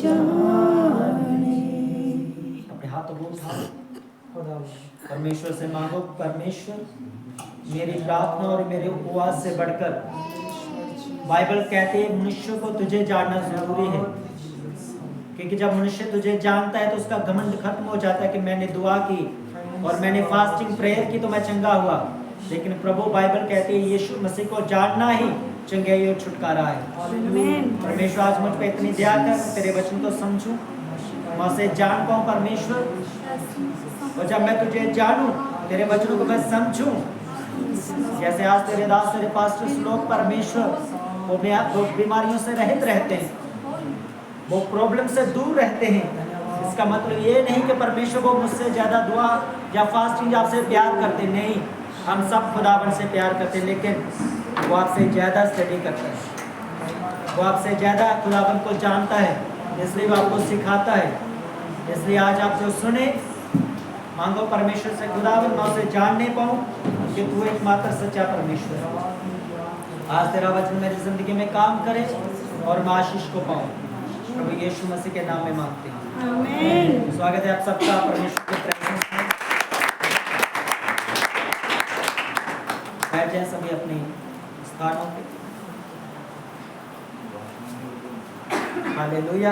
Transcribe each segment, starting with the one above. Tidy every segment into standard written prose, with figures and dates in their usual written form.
जाने। अपने हाथों को उठाओ, परमेश्वर से मांगो, परमेश्वर मेरी प्रार्थना और मेरे उपवास से बढ़कर बाइबल कहती है मनुष्य को तुझे जानना जरूरी है, क्योंकि जब मनुष्य तुझे जानता है तो उसका घमंड खत्म हो जाता है कि मैंने दुआ की और मैंने फास्टिंग प्रेयर की तो मैं चंगा हुआ। लेकिन प्रभु बाइबल कहती है यीशु मसीह को जानना ही चंगाई और छुटकारा है। परमेश्वर आज मुझ पर इतनी दया कर, तेरे वचन को समझूं, मैं उसे जान पाऊं परमेश्वर, और जब मैं तुझे जानूं, तेरे वचनों को मैं समझूं, जैसे आज तेरे दास तेरे पास्टर्स लोग परमेश्वर वो बीमारियों से रहित रहते हैं, वो प्रॉब्लम से दूर रहते हैं। इसका मतलब ये नहीं कि परमेश्वर को मुझसे ज़्यादा दुआ या फास्टिंग आपसे प्यार करते, नहीं, हम सब खुदावन से प्यार करते, लेकिन वो आपसे ज़्यादा स्टडी करता है, वो आपसे ज़्यादा खुदावन को जानता है, इसलिए वो आपको सिखाता है। इसलिए आज आप जो सुने मांगो परमेश्वर से, खुदावन मैं उसे जानने पाऊँ कि तू एकमात्र सच्चा परमेश्वर है। आज तेरा वचन मेरी जिंदगी में काम करे और मैं आशीष को पाऊँ, प्रभु यीशु मसीह के नाम में मांगते हैं, आमीन। स्वागत है आप सबका परमेश्वर के प्रेजेंस में। बैठ जाए सभी अपने स्थानों पे। हालेलुया।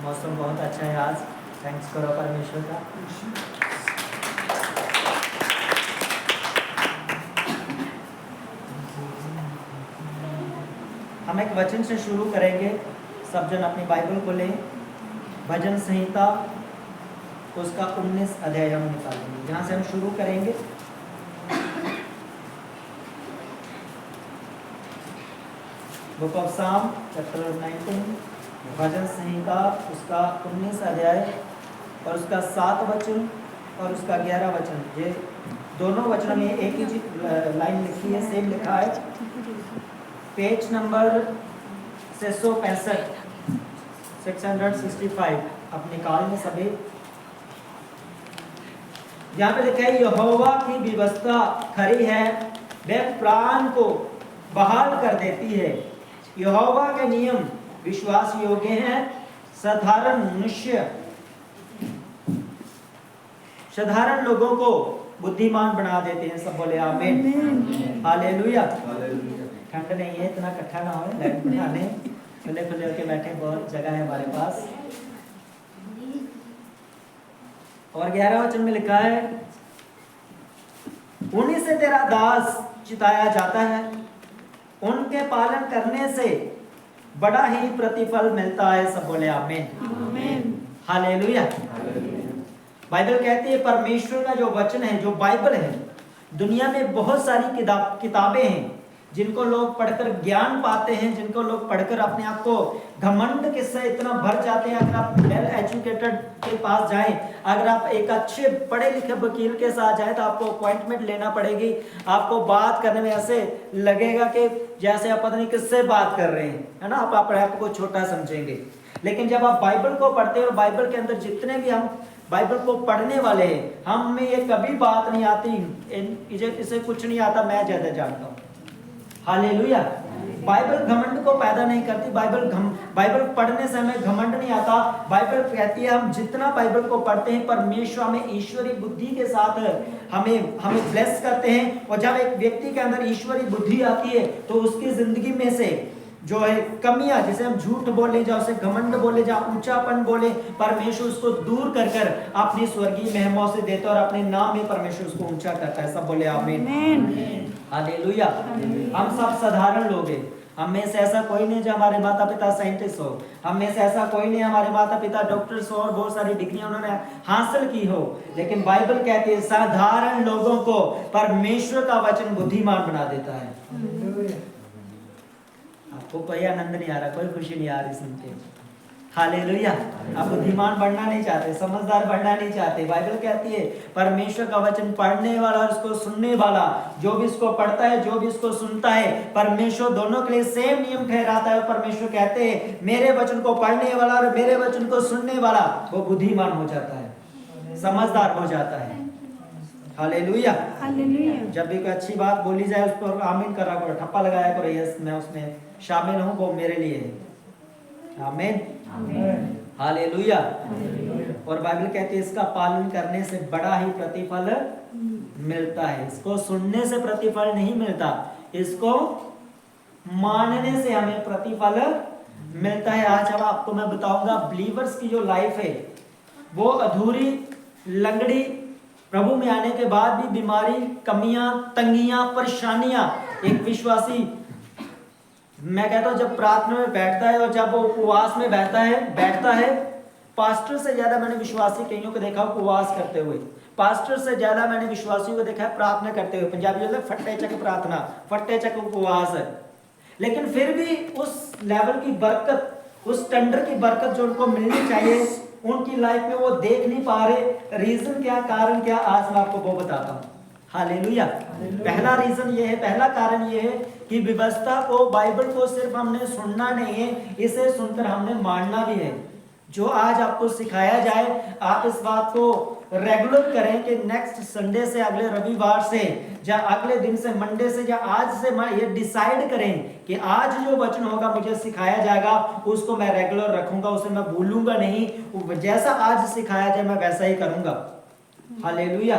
मौसम बहुत अच्छा है आज, थैंक्स करो परमेश्वर का। हम एक वचन से शुरू करेंगे। सब जन अपनी बाइबल को लें, भजन संहिता उसका 19 अध्याय हम निकालेंगे, यहाँ से हम शुरू करेंगे। बुक ऑफ साम चैप्टर 19, भजन संहिता उसका 19 अध्याय और उसका 7 वचन और उसका 11 वचन, ये दोनों वचनों में एक ही लाइन लिखी है, सेम लिखा है। पेज नंबर 665 665 आप निकाल में सभी। यहाँ पे लिखा है यहोवा की व्यवस्था खरी है, वह प्राण को बहाल कर देती है। यहोवा के नियम विश्वास योग्य हैं, साधारण लोगों को बुद्धिमान बना देते हैं। सब बोले आमीन, हालेलुया। ठंड नहीं है, इतना इकट्ठा ना हो, लाइट बनाने खुले खुले होके बैठे, बहुत जगह है हमारे पास। और 11 वचन में लिखा है उन्हीं से तेरा दास चिताया जाता है, उनके पालन करने से बड़ा ही प्रतिफल मिलता है। सब बोले आमीन, हालेलुया। बाइबल कहती है परमेश्वर का जो वचन है, जो बाइबल है, दुनिया में बहुत सारी किताबें हैं जिनको लोग पढ़कर ज्ञान पाते हैं, जिनको लोग पढ़कर अपने आप को घमंड किससे इतना भर जाते हैं। अगर आप वेल एजुकेटेड के पास जाएं, अगर आप एक अच्छे पढ़े लिखे वकील के साथ जाएं तो आपको अपॉइंटमेंट लेना पड़ेगी। आपको बात करने में ऐसे लगेगा कि जैसे आप पता नहीं किससे बात कर रहे हैं, है ना, आप अपने आप को छोटा समझेंगे। लेकिन जब आप बाइबल को पढ़ते हैं और बाइबल के अंदर जितने भी हम बाइबल को पढ़ने वाले हैं, हम में ये कभी बात नहीं आती इसे कुछ नहीं आता, मैं ज्यादा जानता हूँ। हालेलुया। बाइबल घमंड को पैदा नहीं करती। बाइबल पढ़ने से हमें घमंड नहीं आता। बाइबल कहती है हम जितना बाइबल को पढ़ते हैं, परमेश्वर हमें ईश्वरीय बुद्धि के साथ हमें ब्लेस करते हैं। और जब एक व्यक्ति के अंदर ईश्वरीय बुद्धि आती है तो उसकी जिंदगी में से जो है कमियां, जैसे हम झूठ बोले, जहाँ उसे घमंड बोले, जहाँ ऊंचापन बोले, परमेश्वर उसको दूर कर कर अपनी स्वर्गीय महिमा से देता है और अपने नाम में परमेश्वर उसको ऊंचा करता है। सब बोले आमीन, हालेलुया। हम सब साधारण लोग हैं। हम में से ऐसा कोई नहीं जो हमारे माता पिता साइंटिस्ट हो, हम में से ऐसा कोई नहीं हमारे माता पिता डॉक्टर्स हो और बहुत सारी डिग्रियां उन्होंने हासिल की हो। लेकिन बाइबल कहती है साधारण लोगों को परमेश्वर का वचन बुद्धिमान बना देता है। आपको कोई आनंद नहीं आ रहा, कोई खुशी नहीं आ रही सुन के? हालेलुया। आप बुद्धिमान बनना नहीं चाहते, समझदार बनना नहीं चाहते। बाइबल कहती है परमेश्वर का वचन पढ़ने वाला और उसको सुनने वाला, जो भी इसको पढ़ता है, जो भी इसको सुनता है, परमेश्वर दोनों के लिए सेम नियम ठहराता है। परमेश्वर कहते हैं मेरे वचन को पढ़ने वाला और मेरे वचन को सुनने वाला वो बुद्धिमान हो जाता है, समझदार हो जाता है। हालेलुया। जब भी कोई अच्छी बात बोली जाए उस पर आमीन करा करो, ठप्पा लगाया करो, यस मैं उसमें शामिल हूँ, वो मेरे लिए है। आमीन, हालेलुया। और बाइबल कहती है इसका पालन करने से बड़ा ही प्रतिफल मिलता है। इसको सुनने से प्रतिफल नहीं मिलता, इसको मानने से हमें प्रतिफल मिलता है। आज अब आपको मैं बताऊंगा बिलीवर्स की जो लाइफ है वो अधूरी, लंगड़ी, प्रभु में आने के बाद भी बीमारी, कमियां, तंगियां, परेशानियां। एक विश्वासी, मैं कहता हूं, जब प्रार्थना में बैठता है और जब वो उपवास में बैठता है, पास्टर से ज्यादा मैंने विश्वासी कईयों को देखा उपवास करते हुए, पास्टर से ज्यादा मैंने विश्वासियों को देखा है प्रार्थना करते हुए। पंजाबी में फट्टे चक प्रार्थना, फट्टे चक उपवास है। लेकिन फिर भी उस लेवल की बरकत, उस स्टैंडर्ड की बरकत जो उनको मिलनी चाहिए, उनकी लाइफ में वो देख नहीं पा रहे। रीजन क्या, कारण क्या, आज मैं आपको वो बताता हूँ। हालेलुया। पहला रीजन ये है, पहला कारण ये है कि व्यवस्था को, बाइबल को सिर्फ हमने सुनना नहीं है, इसे सुनकर हमने मानना भी है। जो आज आपको सिखाया जाए, आप इस बात को रेगुलर करें कि नेक्स्ट संडे से, अगले रविवार से, या अगले दिन से, मंडे से, या आज से ये डिसाइड करें कि आज जो वचन होगा मुझे सिखाया जाएगा, उसको मैं रेगुलर रखूंगा, उसे मैं भूलूंगा नहीं। जैसा आज सिखाया जाए मैं वैसा ही करूंगा। हालेलुया।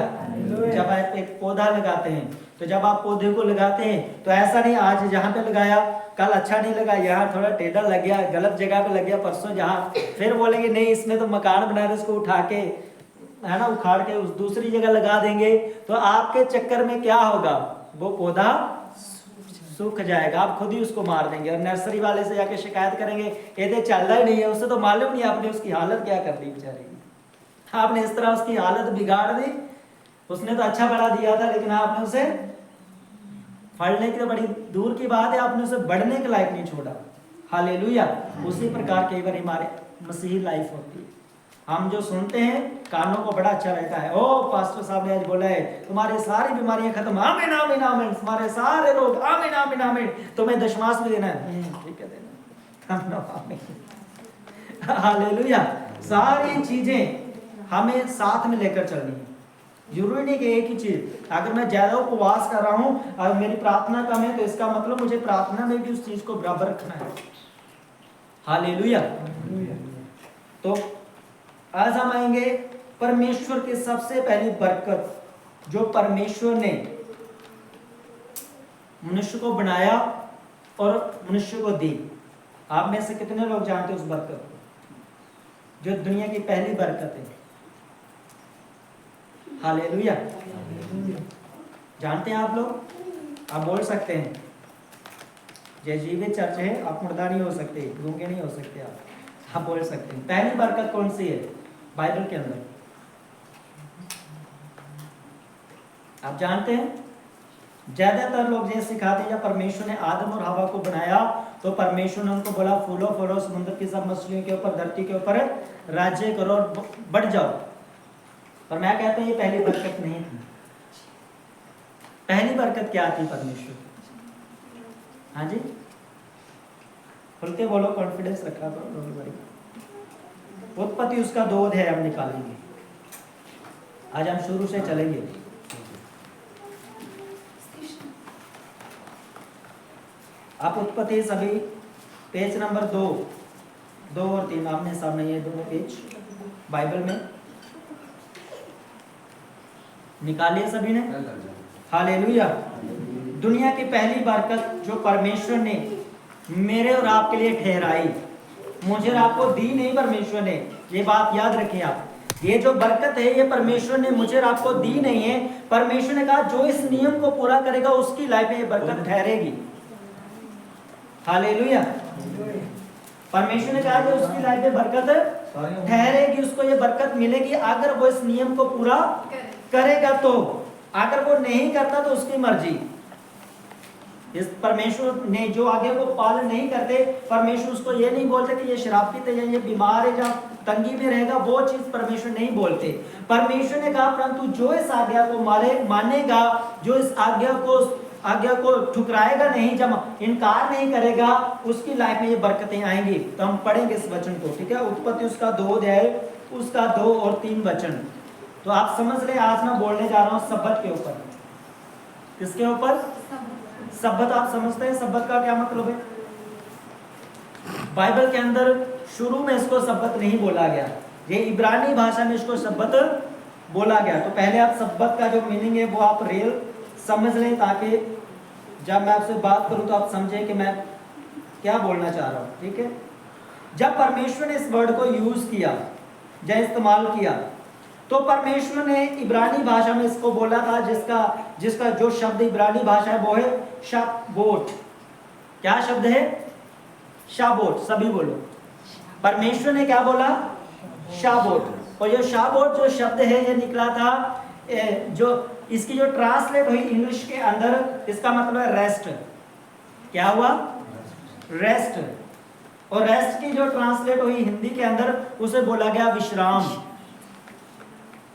जब आप एक पौधा लगाते हैं, तो जब आप पौधे को लगाते हैं तो ऐसा नहीं आज जहाँ पे लगाया कल अच्छा नहीं लगा, यहाँ थोड़ा टेढ़ा लग गया, गलत जगह पे लग गया, परसों जहाँ, फिर बोलेंगे नहीं इसमें तो मकान बना रहे, इसको उठा के, है ना, उखाड़ के उस दूसरी जगह लगा देंगे, तो आपके चक्कर में क्या होगा, वो पौधा सूख जाएगा, आप खुद ही उसको मार देंगे। और नर्सरी वाले से जाके शिकायत करेंगे, कहते चल रहा ही नहीं है, उससे तो मालूम नहीं आपने उसकी हालत क्या कर दी बेचारे की, आपने इस तरह उसकी हालत बिगाड़ दी। उसने तो अच्छा बड़ा दिया था, लेकिन आपने उसे फलने की तो बड़ी दूर की बात है, आपने उसे बढ़ने के लायक नहीं छोड़ा। हालेलुया। उसी प्रकार कई बार हमारे मसीही लाइफ होती है, हम जो सुनते हैं कानों को बड़ा अच्छा लगता है, ओ पास्टर साहब ने आज बोला है तुम्हारी सारी बीमारियां खत्म, आमीन आमीन आमीन, तुम्हारे सारे रोग, आमीन आमीन आमीन, तुम्हें दशमांश भी देना है, ठीक है देना, हालेलुया। सारी चीजें हमें साथ में लेकर चलनी है, जरूरी नहीं कि एक ही चीज। अगर मैं ज्यादा उपवास कर रहा हूं और मेरी प्रार्थना कम है, तो इसका मतलब मुझे प्रार्थना में भी उस चीज को बराबर रखना है। हालेलुया। तो आज हम आएंगे परमेश्वर की सबसे पहली बरकत, जो परमेश्वर ने मनुष्य को बनाया और मनुष्य को दी। आप में से कितने लोग जानते हैं उस बरकत को, जो दुनिया की पहली बरकत है? हालेलुया। जानते हैं आप लोग? आप बोल सकते हैं। जय जीवित चर्च है, आप मुर्दा नहीं हो सकते, गूंगे नहीं हो सकते, आप बोल सकते हैं। पहली बरकत कौन सी है बाइबल के अंदर? आप जानते हैं? ज्यादातर लोग ये सिखाते हैं, जब परमेश्वर ने आदम और हवा को बनाया तो परमेश्वर ने उनको बोला फूलो फलो, समुद्र की सब मछलियों के ऊपर, धरती के ऊपर राज्य करो और बढ़ जाओ। पर मैं कहता हूं ये पहली बरकत नहीं थी। पहली बरकत क्या थी परमेश्वर की? हाँ जी, खुल के बोलो, कॉन्फिडेंस रखा करो। उत्पत्ति उसका 2 अध्याय हम निकालेंगे, आज हम शुरू से चलेंगे। आप उत्पत्ति सभी पेज नंबर 2 और 3 आमने सामने, ये दोनों पेज बाइबल में निकालिए सभी ने। हालेलुया। दुनिया की पहली बरकत जो परमेश्वर ने मेरे और आपके लिए ठहराई, मुझे और आपको दी नहीं परमेश्वर ने, ये बात याद रखें आप। ये जो बरकत है ये परमेश्वर ने मुझे और आपको दी नहीं है। परमेश्वर ने कहा जो इस नियम को पूरा करेगा उसकी लाइफ में ये बरकत ठहरेगी। हालेलुया। परमेश्वर ने कहा कि उसकी लाइफ में बरकत ठहरेगी, उसको ये बरकत मिलेगी अगर वो इस नियम को पूरा करेगा। तो अगर वो नहीं करता तो उसकी मर्जी। इस परमेश्वर ने जो आगे को पालन नहीं करते, परमेश्वर उसको ये नहीं बोलते कि ये शराब पीते या ये बीमार है या तंगी में रहेगा, वो चीज परमेश्वर नहीं बोलते। परमेश्वर ने कहा परंतु जो इस आज्ञा को मानेगा, जो इस आज्ञा को ठुकराएगा नहीं, जब इनकार नहीं करेगा, उसकी लाइफ में ये बरकतें आएंगी। तो हम पढ़ेंगे इस वचन को, ठीक है? उत्पत्ति उसका 2 अध्याय, उसका 2 और 3 वचन। तो आप समझ रहे, आज मैं बोलने जा रहा हूं सब्बत के ऊपर। किसके ऊपर? सब्बत। आप समझते हैं सब्बत का क्या मतलब है? बाइबल के अंदर शुरू में इसको सब्बत नहीं बोला गया, ये इब्रानी भाषा में इसको सब्बत बोला गया। तो पहले आप सब्बत का जो मीनिंग है वो आप रियल समझ लें, ताकि जब मैं आपसे बात करूं तो आप समझें कि मैं क्या बोलना चाह रहा हूं। ठीक है, जब परमेश्वर ने इस वर्ड को यूज किया या इस्तेमाल किया, तो परमेश्वर ने इब्रानी भाषा में इसको बोला था, जिसका जो शब्द इब्रानी भाषा है वो है शाबोट। क्या शब्द है? शाबोट। सभी बोलो, परमेश्वर ने क्या बोला? शाबोट। और ये शाबोट जो शब्द है ये निकला था, जो इसकी जो ट्रांसलेट हुई इंग्लिश के अंदर, इसका मतलब है रेस्ट। क्या हुआ? रेस्ट। और रेस्ट की जो ट्रांसलेट हुई हिंदी के अंदर, उसे बोला गया विश्राम।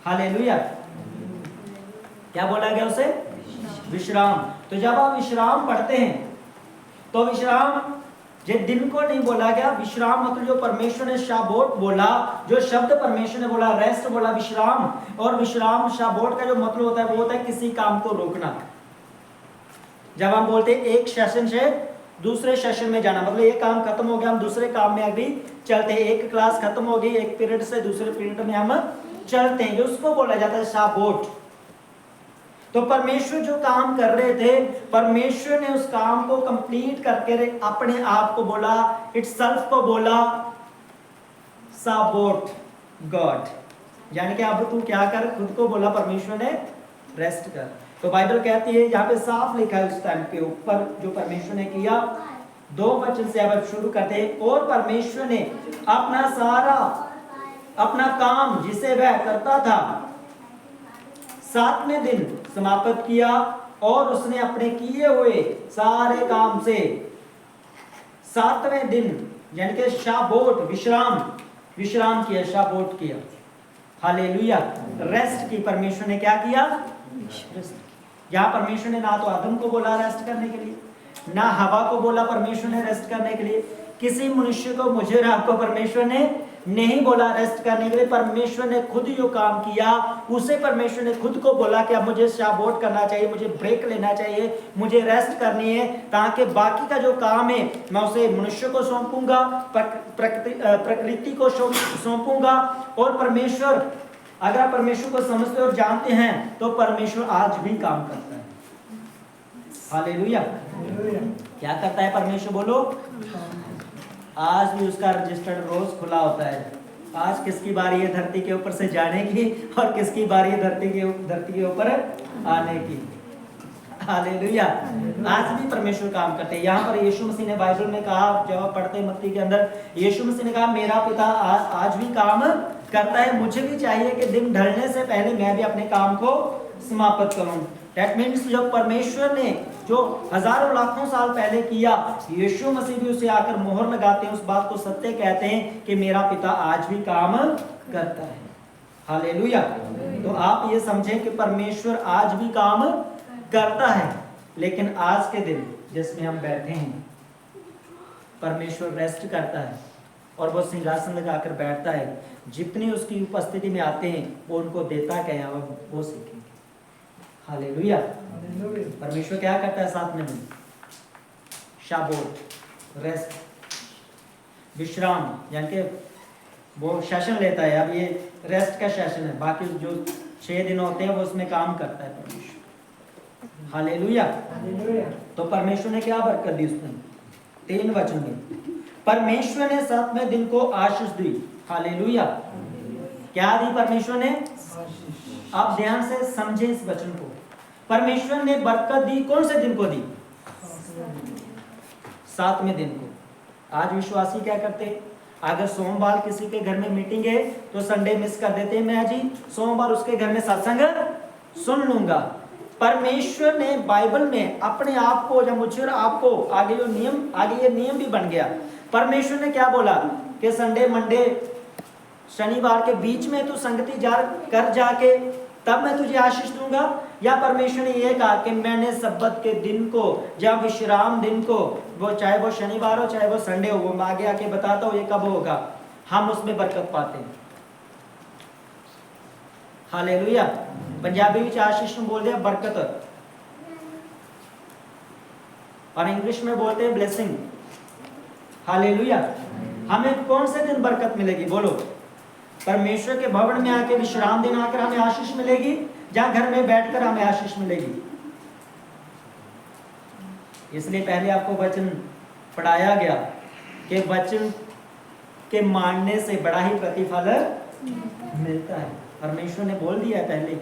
हालेलुया। क्या बोला गया उसे? विश्राम। तो जब आप विश्राम पढ़ते हैं तो विश्राम ये दिन को नहीं बोला गया, विश्राम मतलब जो परमेश्वर ने शाबोट बोला, जो शब्द परमेश्वर ने बोला, रेस्ट बोला, विश्राम। और विश्राम शाबोट का जो मतलब होता है वो होता है किसी काम को रोकना। जब हम बोलते हैं एक सेशन से दूसरे सेशन में जाना, मतलब एक काम खत्म हो गया, हम दूसरे काम में अभी चलते हैं। एक क्लास खत्म हो गई, एक पीरियड से दूसरे पीरियड में हम चलते हैं, उसको बोला जाता है शाबोट। तो परमेश्वर जो काम कर रहे थे, परमेश्वर ने उस काम को कंप्लीट करके अपने आप को बोला, इटसेल्फ को बोला साबोट गॉड। यानी कि अब तू क्या कर, खुद को बोला परमेश्वर ने रेस्ट कर। तो बाइबल कहती है, यहाँ पे साफ लिखा है उस टाइम के ऊपर जो परमेश्वर ने किया। 2 वचन से अब शुरू करते हैं। और परमेश्वर ने अपना काम जिसे वह करता था 7वें दिन समाप्त किया, और उसने अपने किए हुए सारे काम से 7वें दिन यानी कि शाबोट विश्राम किया, शाबोट किया। हालेलुया। रेस्ट की परमेश्वर ने क्या किया? यहाँ परमेश्वर ने ना तो आदम को बोला रेस्ट करने के लिए, ना हवा को बोला परमेश्वर ने रेस्ट करने के लिए, किसी मनुष्य को, मुझे और आपको परमेश्वर ने नहीं बोला रेस्ट करने के लिए। परमेश्वर ने खुद जो काम किया उसे परमेश्वर ने खुद को बोला कि अब मुझे शाबोट करना चाहिए, मुझे ब्रेक लेना चाहिए, मुझे रेस्ट करनी है, ताकि बाकी का जो काम है मैं उसे मनुष्य को सौंपूंगा, प्रकृति को सौंपूंगा। और परमेश्वर, अगर आप परमेश्वर को समझते और जानते हैं तो परमेश्वर आज भी काम करता है। हालेलुया। क्या करता है परमेश्वर? बोलो, आज भी उसका रजिस्टर्ड रोज खुला होता है। आज किसकी बारी है धरती के ऊपर से जाने की, और किसकी बारी है धरती के ऊपर आने की। हालेलुया। आज भी परमेश्वर काम करते हैं। यहाँ पर यीशु मसीह ने बाइबल में कहा, जब आप पढ़ते हैं मत्ती के अंदर, यीशु मसीह ने कहा मेरा पिता आज भी काम करता है, मुझे भी चाहिए कि दिन ढलने से पहले मैं भी अपने काम को समाप्त करूं। That means जब परमेश्वर ने जो हजारों लाखों साल पहले किया, यीशु मसीह भी उसे आकर मोहर लगाते हैं, उस बात को सत्य कहते हैं कि मेरा पिता आज भी काम करता है। हालेलुया। तो आप ये समझें कि परमेश्वर आज भी काम करता है, लेकिन आज के दिन जिसमें हम बैठे हैं परमेश्वर रेस्ट करता है और वो सिंहासन लगाकर बैठता है। जितने उसकी उपस्थिति में आते हैं वो उनको देता क्या है वो सीखेंगे। हालेलुया। परमेश्वर क्या करता है 7वें दिन? शाबोत, रेस्ट, विश्राम, यानी कि वो सेशन लेता है। अब ये रेस्ट का सेशन है, बाकी जो 6 दिन होते हैं वो उसमें काम करता है परमेश्वर। हालेलुया। तो परमेश्वर ने क्या बरकत दी उसमें? 3 वचन में परमेश्वर ने 7वें दिन को आशीष दी। हालेलुया। क्या दी परमेश्वर ने? आप ध्यान से समझें इस वचन को। परमेश्वर ने बरकत दी, कौन से दिन को दी? 7वें दिन को। आज विश्वासी क्या करते हैं? अगर सोमवार किसी के घर में मीटिंग है तो संडे मिस कर देते हैं, मैं जी सोमवार उसके घर में सत्संग सुन लूंगा। परमेश्वर ने बाइबल में अपने आप को, जब मुझे और आपको आगे जो नियम, आगे ये नियम भी बन गया। परमेश्वर ने क्या बोला कि संडे, मंडे, शनिवार के बीच में तू संगति कर जाके तब मैं तुझे आशीष दूंगा। या परमेश्वर ने यह कहा कि मैंने सब्बत के दिन को, जब विश्राम दिन को, वो चाहे वो शनिवार हो चाहे वो संडे हो, वो मैं आगे आके बताता हूँ ये कब होगा, हम उसमें बरकत पाते हैं। हालेलुया। पंजाबी में आशीष में बोलते हैं बरकत, और इंग्लिश में बोलते हैं ब्लेसिंग। हालेलुया। हमें कौन से दिन बरकत मिलेगी? बोलो। परमेश्वर के भवन में आके विश्राम दिन आकर हमें आशीष मिलेगी, या घर में बैठकर हमें आशीष मिलेगी? इसलिए पहले आपको वचन पढ़ाया गया कि वचन के मानने से बड़ा ही प्रतिफल मिलता है। परमेश्वर ने बोल दिया है पहले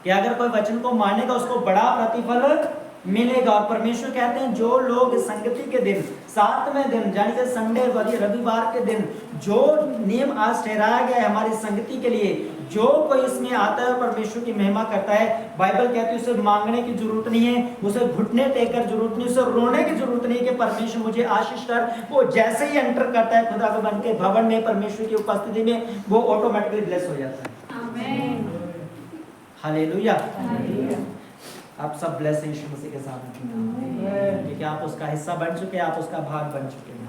कि अगर कोई वचन को मानेगा उसको बड़ा प्रतिफल मिलेगा। और परमेश्वर कहते हैं जो लोग संगति के दिन, 7वें दिन यानी कि संडे रविवार के दिन जो नियम आज ठहराया गया है हमारी संगति के लिए, जो कोई इसमें आता है परमेश्वर की महिमा करता है, बाइबल कहती है उसे मांगने की जरूरत नहीं है, उसे घुटने टेककर जरूरत नहीं, उसे रोने की जरूरत नहीं कि परमेश्वर मुझे आशीष कर। वो जैसे ही एंटर करता है खुदा के बन के भवन में, परमेश्वर की उपस्थिति में, वो ऑटोमेटिकली ब्लेस हो जाता है। आमीन, हालेलुया। आप सब ब्लेस हैं यीशु मसीह के साथ, क्योंकि आप उसका हिस्सा बन चुके हैं, आप उसका भाग बन चुके हैं।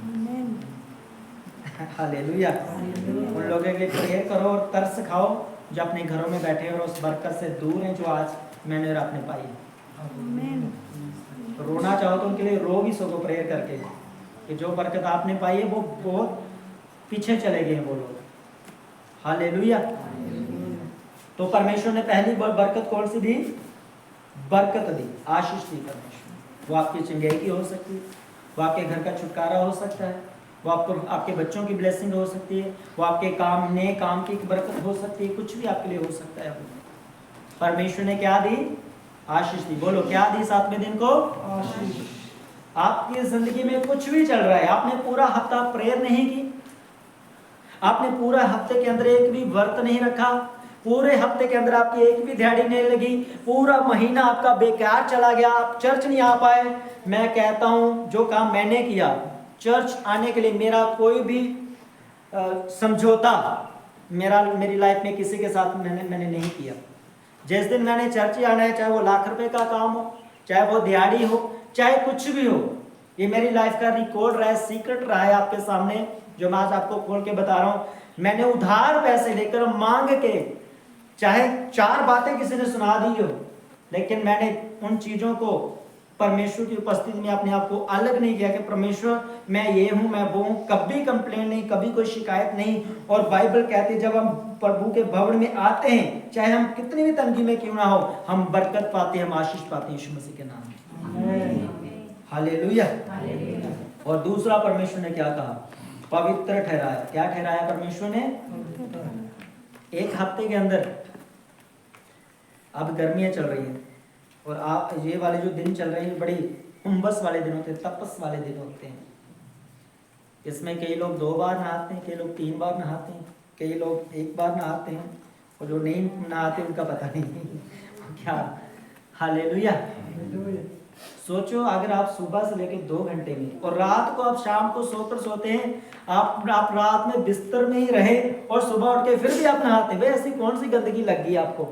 हालेलुया। उन लोगों के लिए प्रेयर करो और तरस खाओ जो अपने घरों में बैठे और उस बरकत से दूर हैं जो आज मैंने और आपने पाई। रोना चाहो तो उनके लिए रो भी सको प्रेयर करके कि जो बरकत आपने पाई है वो बहुत पीछे चले गए हैं वो लोग। हालेलुया। तो परमेश्वर ने पहली बरकत कौन सी दी? बरकत दी, आशीष दी परमेश्वर। वो आपकी चंगाई की हो सकती है, वो आपके घर का छुटकारा हो सकता है, वो आपके बच्चों की ब्लेसिंग हो सकती है, वो आपके काम नए काम की बरकत हो सकती है, कुछ भी आपके लिए हो सकता है। परमेश्वर ने क्या दी? आशीष दी। बोलो क्या दी 7वें दिन को? आशीष। आपकी जिंदगी में कुछ भी चल रहा है, आपने पूरा हफ्ता प्रेयर नहीं की, आपने पूरा हफ्ते के अंदर एक भी व्रत नहीं रखा, पूरे हफ्ते के अंदर आपकी एक भी दिहाड़ी नहीं लगी, पूरा महीना आपका बेकार चला गया, आप चर्च नहीं आ पाए, मैं कहता हूं जो काम मैंने किया, चर्च आने के लिए मेरा कोई भी समझौता मेरी लाइफ में किसी के साथ मैंने नहीं किया। जिस दिन मैंने चर्च आना है, चाहे वो लाख रुपए का काम हो, चाहे वो दिहाड़ी हो, चाहे कुछ भी हो, ये मेरी लाइफ का रिकॉर्ड रहा है, सीक्रेट रहा है आपके सामने, जो मैं आज आपको खोल के बता रहा हूं। मैंने उधार पैसे लेकर मांग के, चाहे 4 बातें किसी ने सुना दी हो, लेकिन मैंने उन चीजों को परमेश्वर की उपस्थिति में अपने आप को अलग नहीं किया कि परमेश्वर मैं ये हूं, मैं वो हूं। कभी कंप्लेन नहीं, कभी कोई शिकायत नहीं। और बाइबल कहती है जब हम प्रभु के भवन में आते हैं, चाहे हम कितनी भी तंगी में क्यों ना हो, हम बरकत पाते हैं, हम आशीष पाते हैं यीशु मसीह के नाम में। हालेलुया। और दूसरा परमेश्वर ने क्या कहा? पवित्र ठहराया। क्या ठहराया परमेश्वर ने? एक हफ्ते के अंदर, अब गर्मियां चल रही हैं और आप ये वाले जो दिन चल रहे हैं बड़ी उम्बस वाले दिन होते हैं, तपस वाले दिन होते हैं। इसमें कई लोग 2 बार नहाते हैं, कई लोग 3 बार नहाते हैं, कई लोग 1 बार नहाते हैं, और जो नहीं नहाते उनका पता नहीं क्या। हालेलुया। सोचो अगर आप सुबह से लेकर 2 घंटे में, और रात को आप शाम को सोकर सोते हैं, आप रात में बिस्तर में ही रहे और सुबह उठ के फिर भी आप नहाते, भाई ऐसी कौन सी गंदगी लग गई आपको?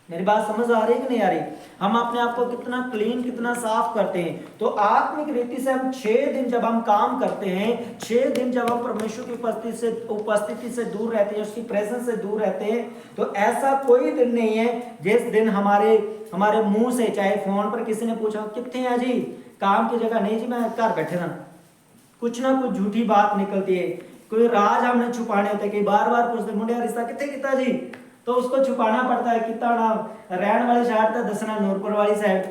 मेरी बात समझ आ रही है कि नहीं आ रही? हम अपने आप को कितना क्लीन, कितना साफ करते हैं। तो आत्मिक रीति से हम 6 दिन जब हम काम करते हैं, 6 दिन जब हम परमेश्वर की उपस्थिति से दूर रहते हैं, उसकी प्रेजेंस से दूर रहते हैं, तो ऐसा कोई दिन नहीं है जिस दिन हमारे मुंह से, चाहे फोन पर किसी ने पूछा कितने हैं जी, काम की जगह नहीं जी मैं घर बैठे ना, कुछ ना कुछ झूठी बात निकलती है, कोई राज हमने छुपाने होते कि बार पूछते मुंडे रिश्ता कितने किता जी, तो उसको छुपाना पड़ता है। कितना नाम रैन वाली साइड था, दसना नूरपुर वाली साइड।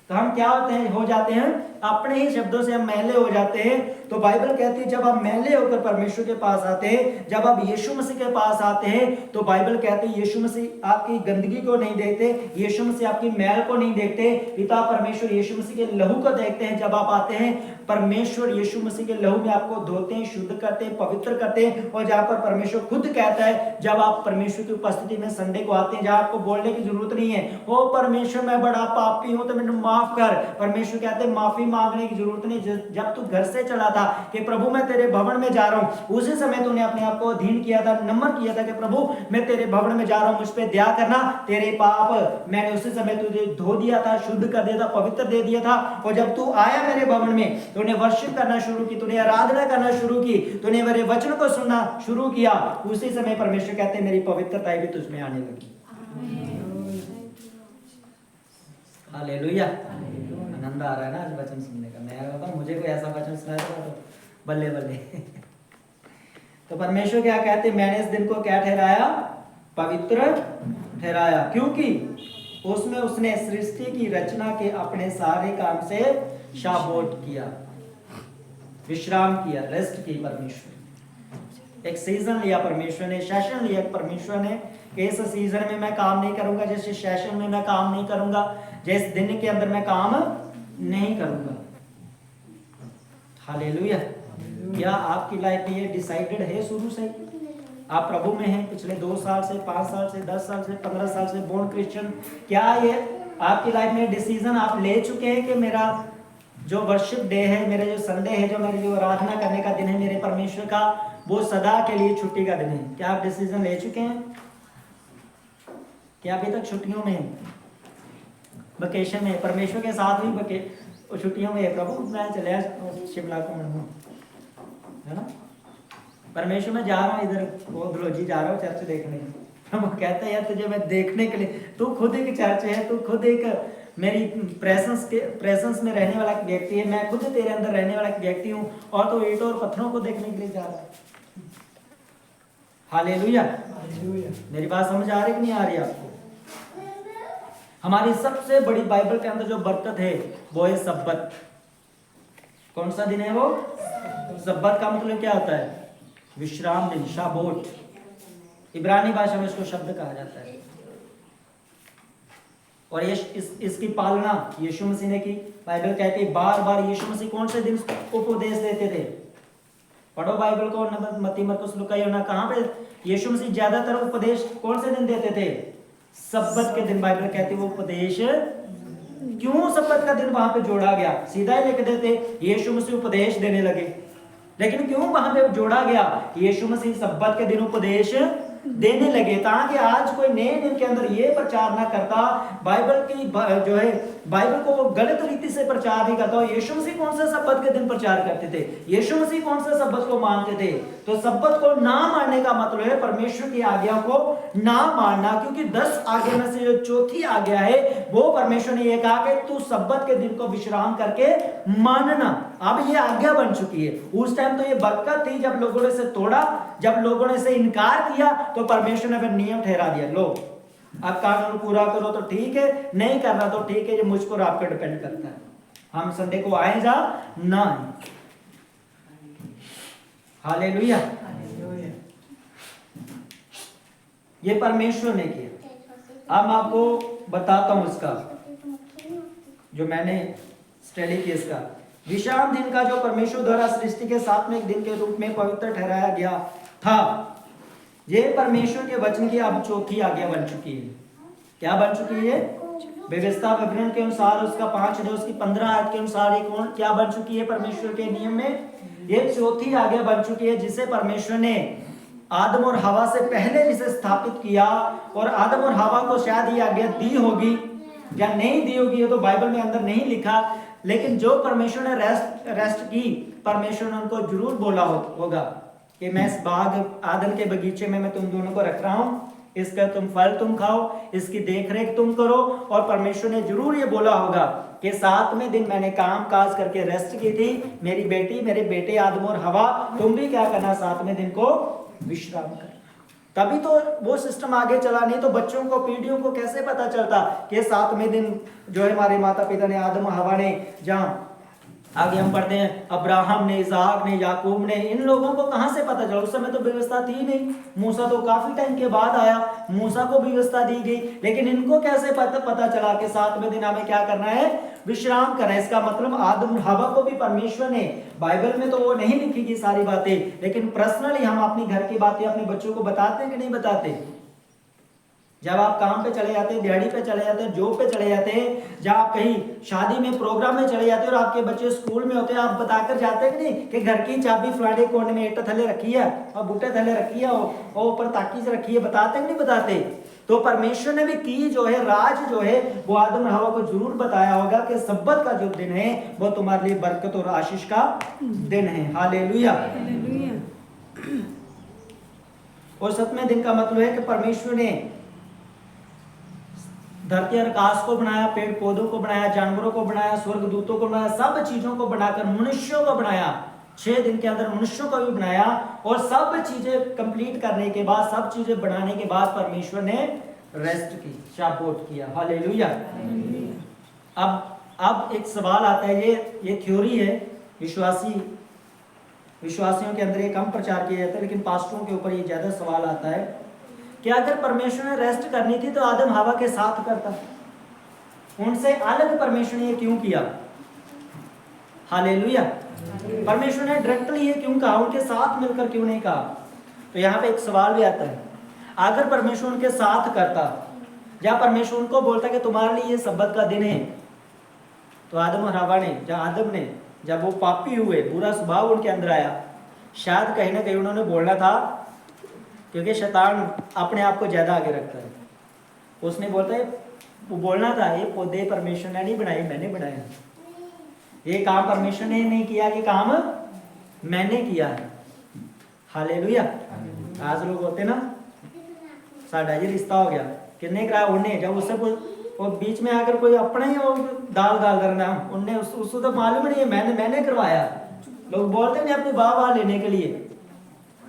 तो हम क्या हो जाते हैं, अपने ही शब्दों से हम मैले हो जाते हैं। तो बाइबल कहती है जब आप मैले होकर परमेश्वर के पास आते हैं, जब आप यीशु मसीह के पास आते हैं, तो बाइबल कहती है यीशु मसीह आपकी गंदगी को नहीं देखते, यीशु मसीह आपकी मैल को नहीं देखते, पिता परमेश्वर यीशु मसीह के लहू को देखते हैं। जब आप आते हैं, परमेश्वर यीशु मसीह के लहू में आपको धोते हैं, शुद्ध करते हैं, पवित्र करते हैं। और जहां पर परमेश्वर खुद कहता है, जब आप परमेश्वर की उपस्थिति में संडे को आते हैं, जहां आपको बोलने की जरूरत नहीं है, ओ परमेश्वर मैं बड़ा पापी हूं तो मैंने माफ कर, परमेश्वर कहते हैं माफी मांगने की जरूरत नहीं। जब तू घर से चला था कि प्रभु मैं तेरे भवन में जा रहा हूं, उसी समय तूने अपने आप को अधीन किया था, नम्र किया था कि प्रभु मैं तेरे भवन में जा रहा हूं, मुझ पे दया करना, तेरे पाप मैंने उसी समय तुझे धो दिया था, शुद्ध कर दिया था, पवित्र दे दिया था। और जब तू आया मेरे भवन में, तूने वर्शिप करना शुरू की, तूने आराधना करना शुरू की, तूने मेरे वचन को सुनना शुरू किया, उसी समय परमेश्वर कहते हैं मेरी पवित्रता भी तुझ में आने लगी। हालेलुया। आनंद आ रहा है ना आज वचन सुनने का। मैं कहता हूं मुझे कोई ऐसा वचन सुनाया तो बल्ले बल्ले। तो परमेश्वर क्या कहते, मैंने इस दिन को क्या ठहराया, पवित्र ठहराया, क्योंकि उसमें उसने सृष्टि की रचना के अपने सारे काम से शाबोट किया, विश्राम किया, रेस्ट की। परमेश्वर एक सीजन लिया, परमेश्वर ने सेशन लिया परमेश्वर ने, इस सीजन में मैं काम नहीं करूंगा, जैसे सेशन में मैं काम नहीं करूंगा, जिस दिन के अंदर मैं काम नहीं करूंगा। हालेलुया। क्या आपकी लाइफ में ये डिसाइडेड है शुरू से? आप प्रभु में हैं पिछले 2 साल से, 5 साल से, 10 साल से, 15 साल से, बोर्न क्रिश्चियन, क्या ये आपकी लाइफ में डिसीजन आप ले चुके हैं कि मेरा जो वर्शिप डे है, मेरा जो संडे है, जो मेरी जो आराधना करने का दिन है मेरे परमेश्वर का, वो सदा के लिए छुट्टी का दिन है? क्या आप डिसीजन ले चुके हैं? क्या अभी तक छुट्टियों में, वेकेशन में, परमेश्वर के साथ भी छुट्टियों में, प्रभु मैं चले शिमला को है ना, परमेश्वर में जा रहा हूँ इधर, वो धलोजी जा रहा हूँ चर्च देखने, वो कहते हैं यार तुझे मैं देखने के लिए, तू खुद एक चर्च है, तू खुद एक मेरी प्रेजेंस में रहने वाला व्यक्ति है, मैं खुद तेरे अंदर रहने वाला व्यक्ति हूँ, और तो ईंटों और पत्थरों को देखने के लिए जा रहा है। हालेलुया। मेरी बात समझ आ रही कि नहीं आ रही आपको? हमारी सबसे बड़ी बाइबल के अंदर जो बरकत है वो है सब्बत। कौन सा दिन है वो? सब्बत का मतलब क्या होता है? विश्राम दिन, शाबोट। इब्रानी भाषा में इसको शब्द कहा जाता है। और ये इसकी पालना यीशु मसीह ने की। बाइबल कहती है बार बार यीशु मसीह कौन से दिन उपदेश देते थे? पढ़ो बाइबल को, मत्ती मरकुस लूका यूहन्ना, कहां पे यीशु मसीह ज्यादातर उपदेश कौन से दिन देते थे? सब्बत के दिन। बाइबल कहती है वो उपदेश, क्यों सब्बत का दिन वहां पे जोड़ा गया? सीधा ही लिख देते यीशु मसीह उपदेश देने लगे, लेकिन क्यों वहां पे जोड़ा गया? यीशु मसीह सब्बत के दिन उपदेश देने लगे, ताकि आज कोई नए दिन के अंदर ये प्रचार ना करता, बाइबल की जो है बाइबल को वो गलत रीति से प्रचार नहीं करता। यीशु मसीह कौन से सब्बत के दिन प्रचार करते थे? यीशु मसीह कौन से सब्बत को मानते थे? तो सब्बत को ना मानने का मतलब है परमेश्वर की आज्ञा को ना मानना, क्योंकि 10 आज्ञा में से जो चौथी आज्ञा है वो परमेश्वर ने ये कहा कि तू सब्बत के दिन को विश्राम करके मानना। अब ये आज्ञा बन चुकी है। उस टाइम तो ये बरकत थी जब लोगों ने इसे तोड़ा, जब लोगों ने इसे इनकार किया, तो परमेश्वर ने फिर नियम ठहरा दिया, लो अब कानून पूरा करो तो ठीक है, नहीं करना तो ठीक है, ये मुझ पर आपका डिपेंड करता है, हम संडे को आए जा ना आए। हालेलुया। ये परमेश्वर ने किया। अब मैं आपको बताता हूं इसका जो मैंने स्टडी किया, इसका विश्राम दिन का जो परमेश्वर द्वारा सृष्टि के 7वें दिन के रूप में पवित्र ठहराया गया था, ये परमेश्वर के वचन की अब चौथी आज्ञा बन चुकी है। क्या बन चुकी है? व्यवस्था विवरण के अनुसार उसका 5 जो उसकी 15 आयत के अनुसार ये कौन क्या बन चुकी है? परमेश्वर के नियम में ये चौथी आज्ञा बन चुकी है, जिसे परमेश्वर ने आदम और हवा से पहले जिसे स्थापित किया, और आदम और हवा को शायद ये आज्ञा दी होगी या नहीं दी होगी, ये तो बाइबल में अंदर नहीं लिखा, लेकिन जो परमेश्वर ने रेस्ट की, परमेश्वर ने उनको जरूर बोला होगा कि मैं इस बाग आदन के बगीचे में मैं तुम दोनों को रख रहा हूं, इसका तुम फल तुम खाओ, इसकी देखरेख तुम करो। और परमेश्वर ने जरूर ये बोला होगा कि 7वें दिन मैंने काम काज करके रेस्ट की थी, मेरी बेटी मेरे बेटे आदम और हवा तुम भी क्या करना, 7वें दिन को विश्राम करना। तभी तो वो सिस्टम आगे चला, नहीं तो बच्चों को पीढ़ियों को कैसे पता चलता कि 7वें दिन जो है हमारे माता पिता ने, आदम हवा ने, जहाँ आगे हम पढ़ते हैं अब्राहम ने, इसहाक ने, याकूब ने, इन लोगों को कहां से पता चला? उस समय तो व्यवस्था थी नहीं, मूसा तो काफी टाइम के बाद आया, मूसा को भी व्यवस्था दी गई, लेकिन इनको कैसे पता चला कि 7वें दिन हमें क्या करना है? विश्राम करना है। इसका मतलब आदम हवा को भी परमेश्वर ने, बाइबल में तो वो नहीं लिखी गई सारी बातें, लेकिन पर्सनली हम अपनी घर की बातें अपने बच्चों को बताते हैं कि नहीं बताते? जब आप काम पे चले जाते हैं, दिहाड़ी पे चले जाते हैं, जॉब पे चले जाते हैं, जब आप कहीं शादी में प्रोग्राम में चले जाते हैं और आपके बच्चे स्कूल में होते हैं, आप बताकर जाते हैं कि नहीं कि घर की चाबी फलाने कोने में ईंट थले रखी है और बूटे थले रखी है और ऊपर ताकी से रखी है, बताते कि नहीं बताते? तो परमेश्वर ने भी की जो है राज जो है वो आदम हवा को जरूर बताया होगा कि सब्बत का जो दिन है वो तुम्हारे लिए बरकत और आशीष का दिन है। हालेलुया। और 7वें दिन का मतलब है कि परमेश्वर ने धरती और आकाश को बनाया, पेड़ पौधों को बनाया, जानवरों को बनाया, स्वर्गदूतों को बनाया, सब चीजों को बनाकर मनुष्यों को बनाया 6 दिन के अंदर मनुष्यों को भी बनाया, और सब चीजें कंप्लीट करने के बाद, सब चीजें बनाने के बाद परमेश्वर ने रेस्ट की, शाबोत किया। हालेलुया। अब एक सवाल आता है, ये थ्योरी है, विश्वासियों के अंदर ये कम प्रचार किया जाता है, लेकिन पास्टरों के ऊपर ये ज्यादा सवाल आता है कि अगर परमेश्वर ने रेस्ट करनी थी तो आदम हवा के साथ करता, उनसे अलग परमेश्वर ने ये क्यों किया? हालेलुया। परमेश्वर ने डायरेक्टली ये क्यों कहा, उनके साथ मिलकर क्यों नहीं कहा? तो यहाँ पे एक सवाल भी आता है, अगर परमेश्वर उनके साथ करता, या परमेश्वर उनको बोलता कि तुम्हारे लिए ये सब्बत का दिन है, तो आदम और हवा ने, जब वो पापी हुए, बुरा स्वभाव उनके अंदर आया, शायद कहीं ना कहीं उन्होंने बोलना था, क्योंकि शैतान अपने आप को ज्यादा आगे रखता है, उसने वो बोलना था, ये पौधे परमेश्वर ने नहीं बनाए, मैंने बनाए, ये काम परमेश्वर ने नहीं किया, ये काम मैंने किया है। हालेलुया। आज लोग होते ना, साढ़ा ये रिश्ता हो गया, कितने कराया उन्हें, जब उससे वो बीच में आकर कोई अपना ही दाल करना, उनने उसको तो मालूम नहीं है मैंने करवाया, लोग बोलते नहीं अपने वाह लेने के लिए।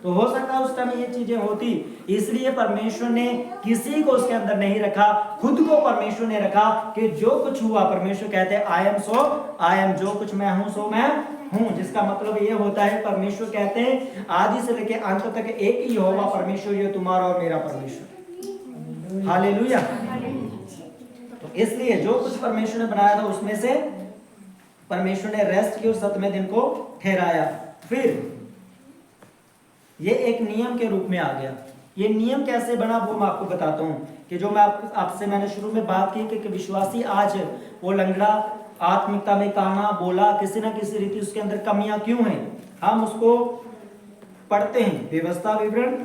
तो हो सकता है उस टाइम ये चीजें होती, इसलिए परमेश्वर ने किसी को उसके अंदर नहीं रखा, खुद को परमेश्वर ने रखा कि जो कुछ हुआ, परमेश्वर कहते हैं I am so I am, जो कुछ मैं हूं सो मैं हूं, जिसका मतलब ये होता है, परमेश्वर कहते हैं आदि से लेकर अंत तक एक ही यहोवा परमेश्वर, ये तुम्हारा और मेरा परमेश्वर। हालेलुया। तो इसलिए जो कुछ परमेश्वर ने बनाया था उसमें से परमेश्वर ने रेस्ट की और 7वें दिन को ठहराया। फिर ये एक नियम के रूप में आ गया। ये नियम कैसे बना वो मैं आपको बताता हूं, कि जो मैं आपसे मैंने शुरू में बात की कि विश्वासी आज वो लंगड़ा, आत्मिकता में काना, बोला, किसी ना किसी रीति उसके अंदर कमियां क्यों हैं, हम उसको पढ़ते हैं। व्यवस्था विवरण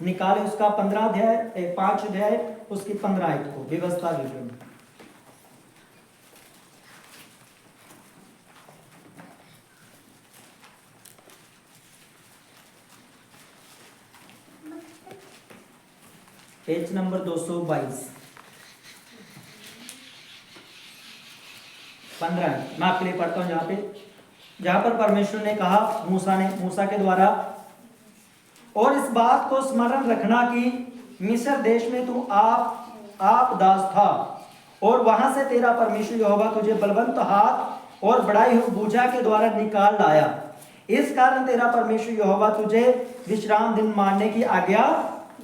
निकाले उसका 15 अध्याय 5 अध्याय उसकी 15 आयत को, व्यवस्था विवरण। पेज नंबर 222 15 मैं आपके लिए पढ़ता हूं, जहां पर परमेश्वर ने कहा मूसा के द्वारा, और इस बात को स्मरण रखना कि मिस्र देश में तू आप दास था, और वहां से तेरा परमेश्वर यहोवा तुझे बलवंत हाथ और बढ़ाई हुई भुजा के द्वारा निकाल लाया। इस कारण तेरा परमेश्वर यहोवा तुझे विश्राम दिन मानने की आज्ञा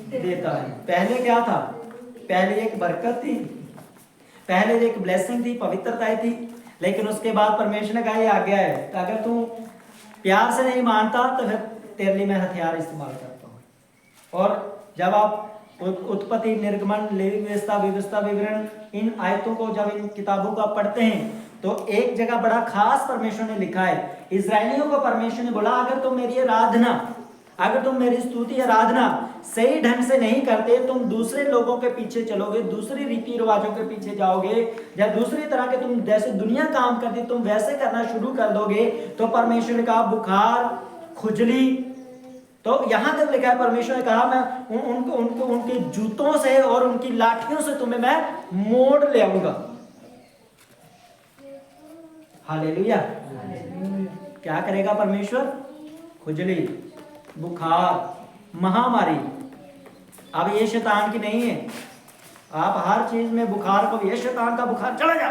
देता है। पहले क्या था? पहले एक बरकत थी, पहले एक ब्लेसिंग थी, पवित्रता थी, लेकिन उसके बाद परमेश्वर ने कहा ये आज्ञा है, अगर तू प्यार से नहीं मानता तो फिर तेरे लिए मैं हथियार इस्तेमाल करता हूं। और जब आप उत्पत्ति, निर्गमन, लेवी व्यवस्था विवरण, इन आयतों को जब इन किताबों को आप पढ़ते हैं तो एक जगह बड़ा खास परमेश्वर ने लिखा है, इजरायलियों को परमेश्वर ने बोला अगर तुम मेरी आराधना, अगर तुम मेरी स्तुति आराधना सही ढंग से नहीं करते, तुम दूसरे लोगों के पीछे चलोगे, दूसरी रीति रिवाजों के पीछे जाओगे, या दूसरी तरह के तुम जैसे दुनिया काम करती तुम वैसे करना शुरू कर दोगे, तो परमेश्वर का बुखार, खुजली, तो यहां तक लिखा है परमेश्वर ने कहा मैं उनको उनके जूतों से और उनकी लाठियों से तुम्हें मैं मोड़ ले आऊंगा। हालेलुया। क्या करेगा परमेश्वर? खुजली, बुखार, महामारी। अब ये शैतान की नहीं है, आप हर चीज में बुखार को, ये शैतान का बुखार चला जा।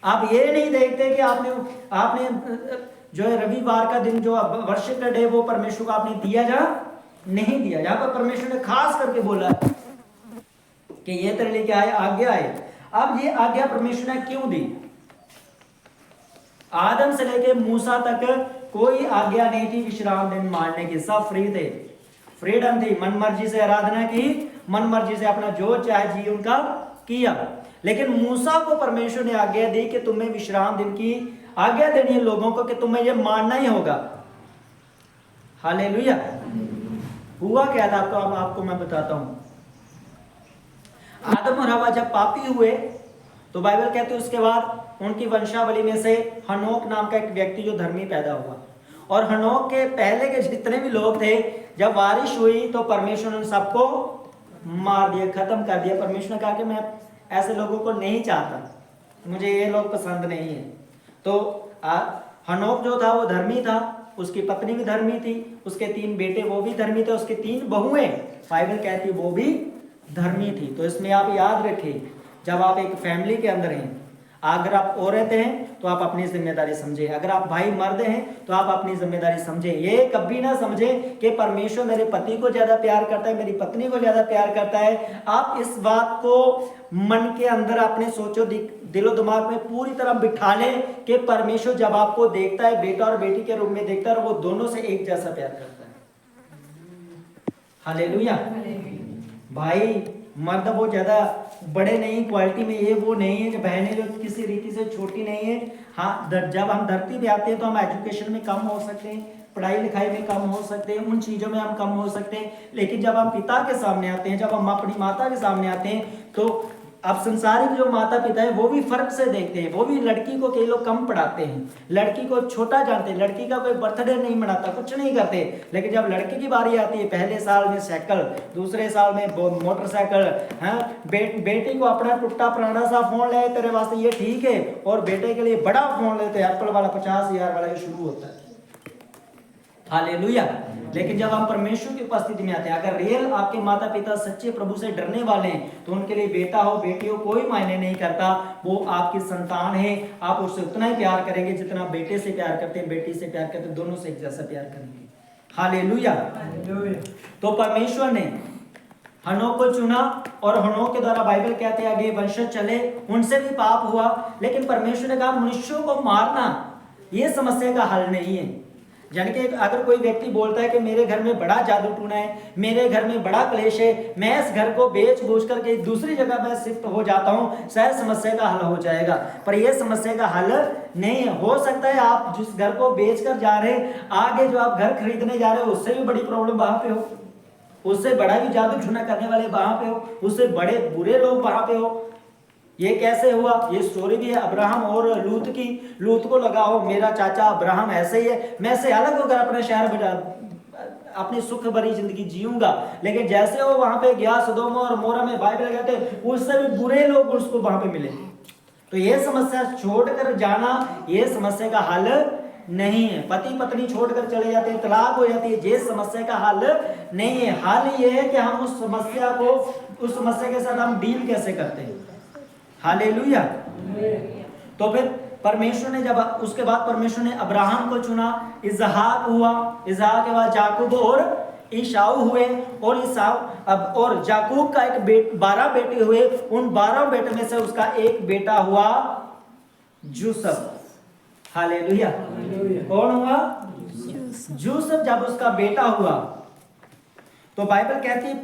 आप ये नहीं देखते कि आपने जो है रविवार का दिन जो वर्शिप डे वो परमेश्वर को आपने दिया जा नहीं दिया। यहां पर परमेश्वर ने खास करके बोला कि ये तेरे लिए क्या है? आज्ञा है। अब ये आज्ञा परमेश्वर ने क्यों दी? आदम से लेके मूसा तक कोई आज्ञा नहीं थी विश्राम दिन मानने की, सब फ्री थे, फ्रीडम थी, मन मर्जी से आराधना की, मन मर्जी से अपना जो चाहे जी उनका किया। लेकिन मूसा को परमेश्वर ने आज्ञा दी कि तुम्हें विश्राम दिन की आज्ञा देनी है लोगों को, कि तुम्हें यह मानना ही होगा। हालेलुया। हुआ क्या था तो अब आपको मैं बताता हूं। आदम और हवा जब पापी हुए तो बाइबल कहते हैं उसके बाद उनकी वंशावली में से हनोक नाम का एक व्यक्ति जो धर्मी पैदा हुआ, और हनोक के पहले के जितने भी लोग थे, जब बारिश हुई तो परमेश्वर ने सबको मार दिया, खत्म कर दिया। परमेश्वर ने कहा कि मैं ऐसे लोगों को नहीं चाहता, मुझे ये लोग पसंद नहीं है। तो हनोक जो था वो धर्मी था, उसकी पत्नी भी धर्मी थी, उसके 3 बेटे वो भी धर्मी थे, उसके 3 बहुएं बाइबल कहती है वो भी धर्मी थी। तो इसमें आप याद रखें, जब आप एक फैमिली के अंदर हैं, अगर आप औरत हैं तो आप अपनी जिम्मेदारी समझें, अगर आप भाई मर्द हैं तो आप अपनी जिम्मेदारी समझें। ये कभी ना समझें कि परमेश्वर मेरे पति को ज्यादा प्यार करता है, मेरी पत्नी को ज्यादा प्यार करता है। आप इस बात को मन के अंदर अपने सोचो दिलो दिमाग में पूरी तरह बिठा लें कि परमेश्वर जब आपको देखता है बेटा और बेटी के रूप में देखता है, और वो दोनों से एक जैसा प्यार करता है। हालेलुया। भाई मर्द वो ज्यादा बड़े नहीं क्वालिटी में, ये वो नहीं है कि बहनें जो किसी रीति से छोटी नहीं है। हाँ, जब हम धरती पे आते हैं तो हम एजुकेशन में कम हो सकते हैं, पढ़ाई लिखाई में कम हो सकते हैं, उन चीजों में हम कम हो सकते हैं, लेकिन जब हम पिता के सामने आते हैं, जब हम अपनी माता के सामने आते हैं, तो अब संसारिक जो माता पिता है वो भी फर्क से देखते हैं। वो भी लड़की को कई लोग कम पढ़ाते हैं, लड़की को छोटा जानते हैं, लड़की का कोई बर्थडे नहीं मनाता, कुछ नहीं करते। लेकिन जब लड़की की बारी आती है, पहले साल में साइकिल, दूसरे साल में मोटरसाइकिल, हाँ, बेटी को अपना टूटा पुराना सा फोन ले तेरे वास्ते ये ठीक है, और बेटे के लिए बड़ा फोन लेते हैं, एप्पल वाला 50,000 वाला शुरू होता है। हालेलुया। लेकिन जब हम परमेश्वर की उपस्थिति में आते हैं, अगर रियल आपके माता पिता सच्चे प्रभु से डरने वाले हैं, तो उनके लिए बेटा हो बेटी हो कोई मायने नहीं करता, वो आपकी संतान है। आप उससे उतना ही प्यार करेंगे जितना बेटे से प्यार करते हैं, बेटी से प्यार करते हैं, दोनों से एक जैसा प्यार करेंगे। हालेलुया। तो परमेश्वर ने हनोक को चुना, और हनोक के द्वारा बाइबल कहते हैं आगे वंशज चले, उनसे भी पाप हुआ। लेकिन परमेश्वर ने कहा मनुष्यों को मारना ये समस्या का हल नहीं है। यानी कि अगर कोई व्यक्ति बोलता है कि मेरे घर में बड़ा जादू टूना है, मेरे घर में बड़ा क्लेश है, मैं इस घर को बेच बूझ करके दूसरी जगह में शिफ्ट हो जाता हूं, शायद समस्या का हल हो जाएगा, पर यह समस्या का हल नहीं है। हो सकता है आप जिस घर को बेच कर जा रहे हैं, आगे जो आप घर खरीदने जा रहे हो उससे भी बड़ी प्रॉब्लम वहां पे हो, उससे बड़ा भी जादू टूना करने वाले वहां पे हो, उससे बड़े बुरे लोग वहां पे हो। ये कैसे हुआ? ये स्टोरी भी है अब्राहम और लूत की। लूत को लगा हो मेरा चाचा अब्राहम ऐसे ही है, मैं से अलग होकर अपने शहर में अपनी सुख भरी जिंदगी जीऊंगा। लेकिन जैसे वो वहां पे गया सदोम और मोरा में, बाइबल कहते हैं उससे भी बुरे लोग उसको वहां पे मिले। तो ये समस्या छोड़कर जाना ये समस्या का हल नहीं है। पति पत्नी छोड़कर चले जाते हैं, तलाक हो जाती है, ये समस्या का हल नहीं है। हल ये है कि हम उस समस्या के साथ हम डील कैसे करते हैं। हालेलुया। तो फिर परमेश्वर ने जब उसके बाद परमेश्वर ने अब्राहम को चुना, इसहाक हुआ, इसहाक के बाद याकूब और ईसाऊ हुए, और ईसाऊ अब और याकूब का एक 12 बेटे हुए। उन 12 बेटे में से उसका एक बेटा हुआ यूसुफ। हालेलुया। कौन हुआ? यूसुफ। जब उसका बेटा हुआ तो बाइबल कहती है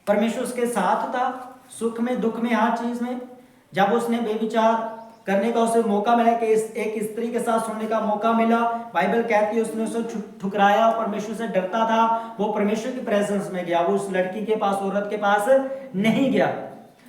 परमेश्वर उसके साथ था, सुख में दुख में हर चीज में। जब उसने बेविचार करने का उसे मौका मिला कि एक स्त्री के साथ सोने का मौका मिला, बाइबल कहती है उसने उसे ठुकराया, परमेश्वर से डरता था, वो परमेश्वर की प्रेजेंस में गया, वो उस लड़की के पास, औरत के पास नहीं गया।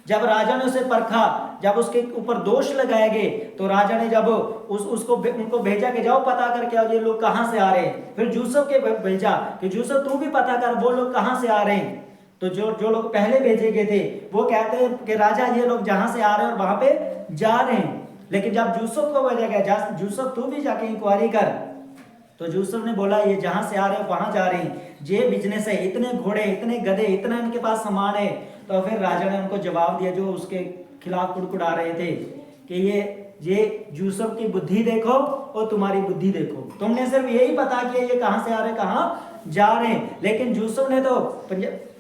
जब राजा ने उसे परखा, जब उसके ऊपर दोष लगाए गए, तो राजा ने जब उनको भेजा कि जाओ पता करके आओ ये लोग कहां से आ रहे हैं। फिर यूसुफ के भेजा कि यूसुफ तू भी पता कर वो लोग कहां से आ रहे हैं। तो जो लोग पहले भेजे गए थे वो कहते हैं कि राजा ये लोग जहां से आ रहे हैं और वहां पे जा रहे हैं। लेकिन जब यूसुफ को भेजा गया, यूसुफ तू भी जाके इंक्वायरी कर, तो यूसुफ ने बोला ये जहां से आ रहे हैं वहां जा रहे हैं, ये बिजनेस है, इतने घोड़े, इतने गधे, इतना इनके पास सामान है। तो फिर राजा ने उनको जवाब दिया जो उसके खिलाफ कुड़कुड़ा रहे थे कि ये यूसुफ की बुद्धि देखो और तुम्हारी बुद्धि देखो, तुमने सिर्फ यही पता किया ये कहां से आ रहे हैं कहां जा रहे हैं। लेकिन यूसुफ ने तो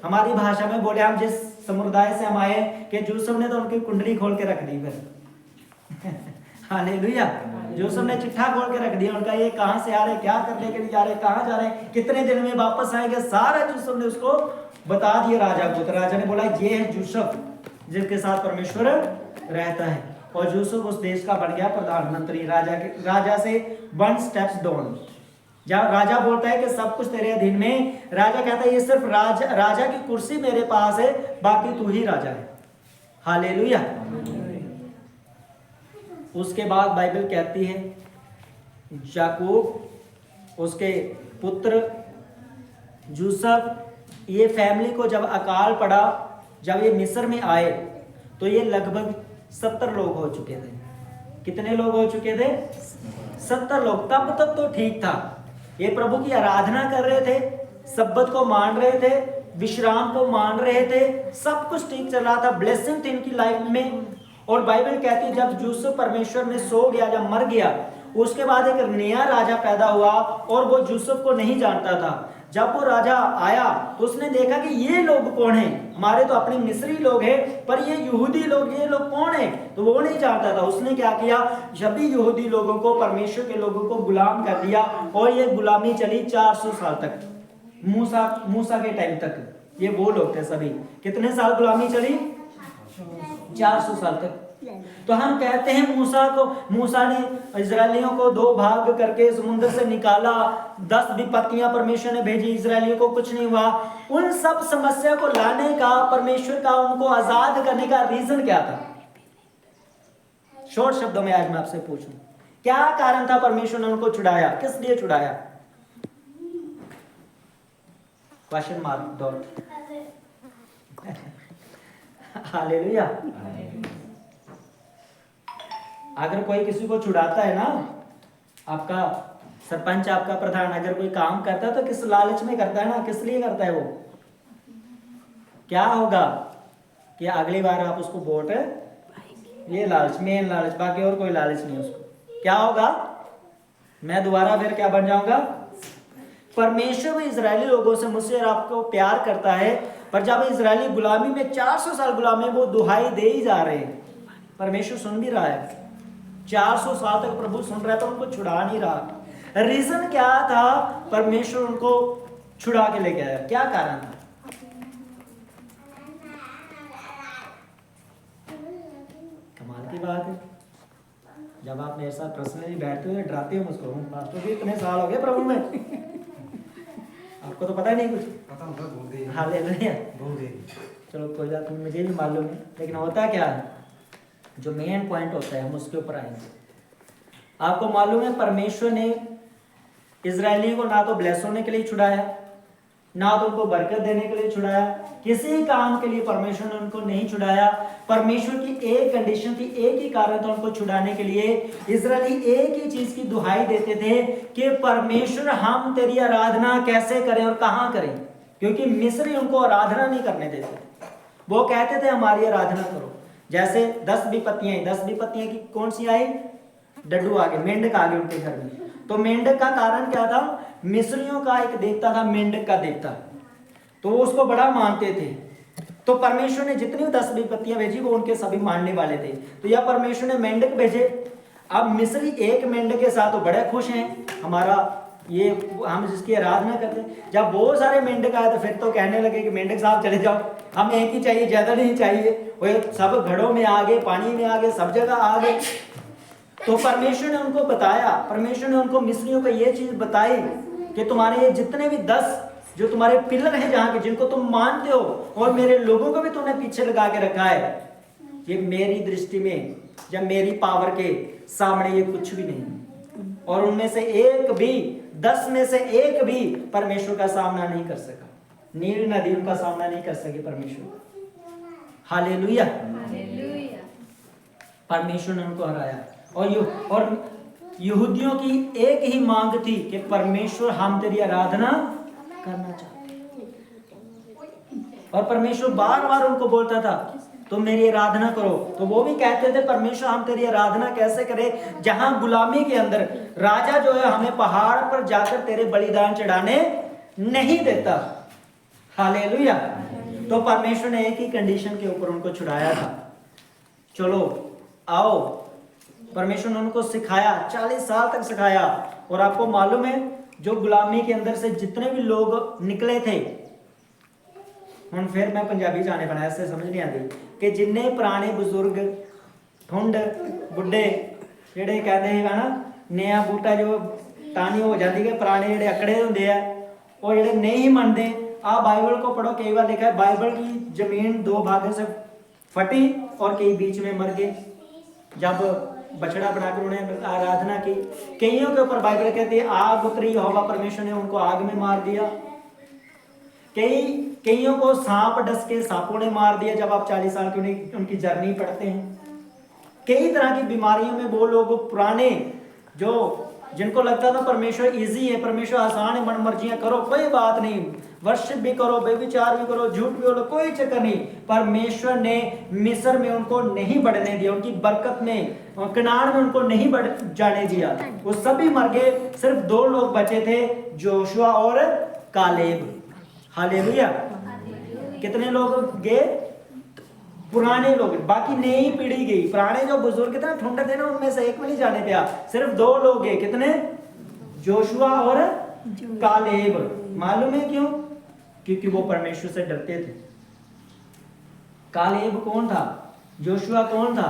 हमारी भाषा में बोले, हम जिस समुदाय से हम आए कि यूसुफ ने तो उनकी कुंडली खोल के रख दी फिर। हालेलुया। यूसुफ ने चिट्ठा खोल के रख दिया उनका, ये कहां से आ रहे, क्या करने के लिए जा रहे, कहां जा रहे, कितने दिन में वापस आएंगे, सारा यूसुफ ने उसको बता दिया राजा को। तो राजा ने बोला ये है यूसुफ जिसके साथ परमेश्वर रहता है। और यूसुफ उस देश का बन गया प्रधानमंत्री, राजा से 1 स्टेप्स डाउन। जब राजा बोलता है कि सब कुछ तेरे अधीन में, राजा कहता है ये सिर्फ राजा की कुर्सी मेरे पास है, बाकी तू ही राजा है। हालेलुया। उसके बाद बाइबल कहती है याकूब, उसके पुत्र यूसुफ, ये फैमिली को जब अकाल पड़ा, जब ये मिस्र में आए तो ये लगभग 70 लोग हो चुके थे। कितने लोग हो चुके थे? 70 लोग। तब तक तो ठीक था, ये प्रभु की आराधना कर रहे थे, सब्बत को मान रहे थे, विश्राम को मान रहे थे, सब कुछ ठीक चल रहा था, ब्लेसिंग थी इनकी लाइफ में। और बाइबल कहती है जब यूसुफ परमेश्वर में सो गया, जब मर गया, उसके बाद एक नया राजा पैदा हुआ और वो यूसुफ को नहीं जानता था। जब वो राजा आया तो उसने देखा कि ये लोग कौन हैं, हमारे तो अपने मिस्री लोग हैं, पर ये यहूदी लोग, ये लोग कौन हैं, तो वो नहीं जानता था। उसने क्या किया, सभी यहूदी लोगों को, परमेश्वर के लोगों को गुलाम कर दिया और ये गुलामी चली 400 साल तक, मूसा के टाइम तक। ये वो लोग थे सभी। कितने साल गुलामी चली? 400 साल तक। तो हम कहते हैं मूसा ने इजरायलियों को 2 भाग करके समुद्र से निकाला, 10 विपत्तियां परमेश्वर ने भेजी, इजरायलियों को कुछ नहीं हुआ। उन सब समस्या को लाने का, परमेश्वर का उनको आजाद करने का रीजन क्या था? शॉर्ट शब्दों में आज मैं आपसे पूछूं, क्या कारण था परमेश्वर ने उनको छुड़ाया? किस लिए छुड़ाया? Question mark dot. हालेलुया। अगर कोई किसी को छुड़ाता है ना, आपका सरपंच, आपका प्रधान अगर कोई काम करता है तो किस लालच में करता है ना, किस लिए करता है वो? क्या होगा कि अगली बार आप उसको वोट, ये लालच, मेन लालच, बाकी और कोई लालच नहीं उसको। क्या होगा? मैं दोबारा फिर क्या बन जाऊंगा? परमेश्वर भी इजरायली लोगों से, मुझसे और आपको प्यार करता है, पर जब इजरायली गुलामी में 400 साल गुलामी, वो दुहाई दे ही जा रहे हैं, परमेश्वर सुन भी रहा है। 400 साल तक प्रभु सुन रहा था, उनको छुड़ा नहीं रहा। रीजन क्या था? परमेश्वर उनको छुड़ा के लेके आया। क्या कारण था? कमाल की बात है। जब आप मेरे साथ पर्सनली बैठते हो, डराते हो मुझको, पास्टर भी इतने साल हो गए प्रभु में, आपको तो पता ही नहीं कुछ। पता होगा, हालेलुया। चलो कोई बात नहीं, मुझे भी मालूम है, लेकिन होता क्या है, जो मेन पॉइंट होता है हम उसके ऊपर आएंगे। आपको मालूम है परमेश्वर ने इजरायली को ना तो ब्लेस होने के लिए छुड़ाया, ना तो उनको बरकत देने के लिए छुड़ाया, किसी काम के लिए परमेश्वर ने उनको नहीं छुड़ाया। परमेश्वर की एक कंडीशन थी, एक ही कारण था उनको छुड़ाने के लिए। इजरायली एक ही चीज की दुहाई देते थे कि परमेश्वर हम तेरी आराधना कैसे करें और कहां करें, क्योंकि मिस्री उनको आराधना नहीं करने देते। वो कहते थे हमारी आराधना करो। जैसे 10 विपत्तियां की कौन सी आई? डड्डू आ गए, मेंढक आ गए उनके घर में। तो मेंढक का कारण क्या था? मिस्रियों का एक देवता था, मेंढक का देवता, तो उसको बड़ा मानते थे। तो परमेश्वर ने जितनी 10 विपत्तियां भेजी वो उनके सभी मानने वाले थे। तो यह परमेश्वर ने मेंढक भेजे। अब मिस्री एक मेंढक के साथ तो बड़े खुश हैं, हमारा ये हम जिसकी आराधना करते हैं। जब बहुत सारे मेंढक आए तो फिर तो कहने लगे कि मेंढक साहब चले जाओ, हम एक ही चाहिए, ज्यादा नहीं चाहिए। वो सब घड़ों में आ गए, पानी में आ गए, सब जगह आ गए। तो परमेश्वर ने उनको बताया, परमेश्वर ने उनको मिस्रियों को ये चीज बताई कि तुम्हारे ये जितने भी 10 जो तुम्हारे पिलर हैं जहां के, जिनको तुम मानते हो, और मेरे लोगों को भी तुमने पीछे लगा के रखा है, ये मेरी दृष्टि में, जब मेरी पावर के सामने ये कुछ भी नहीं। और उनमें से एक भी, 10 में से एक भी परमेश्वर का सामना नहीं कर सका। नील नदी उनका सामना नहीं कर सके परमेश्वर। हालेलुया। परमेश्वर ने उनको हराया। और यहूदियों की एक ही मांग थी कि परमेश्वर हम तेरी आराधना करना चाहते हैं। और परमेश्वर बार बार उनको बोलता था तुम मेरी आराधना करो। तो वो भी कहते थे परमेश्वर हम तेरी आराधना कैसे करें, जहां गुलामी के अंदर राजा जो है हमें पहाड़ पर जाकर तेरे बलिदान चढ़ाने नहीं देता। हालेलुया। तो परमेश्वर ने एक ही कंडीशन के ऊपर उनको छुड़ाया था, चलो आओ। परमेश्वर ने उनको सिखाया, 40 साल तक सिखाया। और आपको मालूम है जो गुलामी के अंदर से जितने भी लोग निकले थे, ਹੁਣ फिर मैं पंजाबी जाने बनाया, इससे समझ नहीं आती कि जिन्ने पुराने बुजुर्ग ठुंड बुढ़े ਜਿਹੜੇ कहते हैं ना नया बूटा जो टानी हो जाती है, पुराने ਜਿਹੜੇ अकड़े होंगे है वो ਜਿਹੜੇ नहीं मानते। आप बाइबल को पढ़ो, कई बार लिखा है बाइबल की जमीन 2 भागों से फटी और कई बीच में मर गए जब बछड़ा बनाकर उन्हें आराधना की। कईयों के ऊपर बाइबल कहती है आग उतरी, यहोवा परमेश्वर ने उनको आग में मार दिया। कईयों को सांप डस के सांपों ने मार दिया जब आप 40 साल की उनकी जर्नी पढ़ते हैं। कई तरह की बीमारियों में वो लोग पुराने जो जिनको लगता था परमेश्वर इजी है, परमेश्वर आसान है, मन मर्जियां करो, कोई बात नहीं, वर्शिप भी करो, बेविचार भी करो, झूठ भी बोलो, कोई चक्कर नहीं। परमेश्वर ने मिस्र में उनको नहीं बढ़ने दिया, उनकी बरकत में कनान में उनको नहीं बढ़ जाने दिया। वो सभी मर गए, सिर्फ 2 लोग बचे थे, जोशुआ और कालेब। हालेलुया। कितने लोग गए? पुराने लोग, बाकी नई पीढ़ी गई। पुराने जो बुजुर्ग थे ना, ठुंडे थे ना, उनमें से एक में नहीं जाने दिया, सिर्फ 2 लोग गए। कितने? जोशुआ और कालेब। मालूम है क्यों? क्योंकि वो परमेश्वर से डरते थे। कालेब कौन था? जोशुआ कौन था?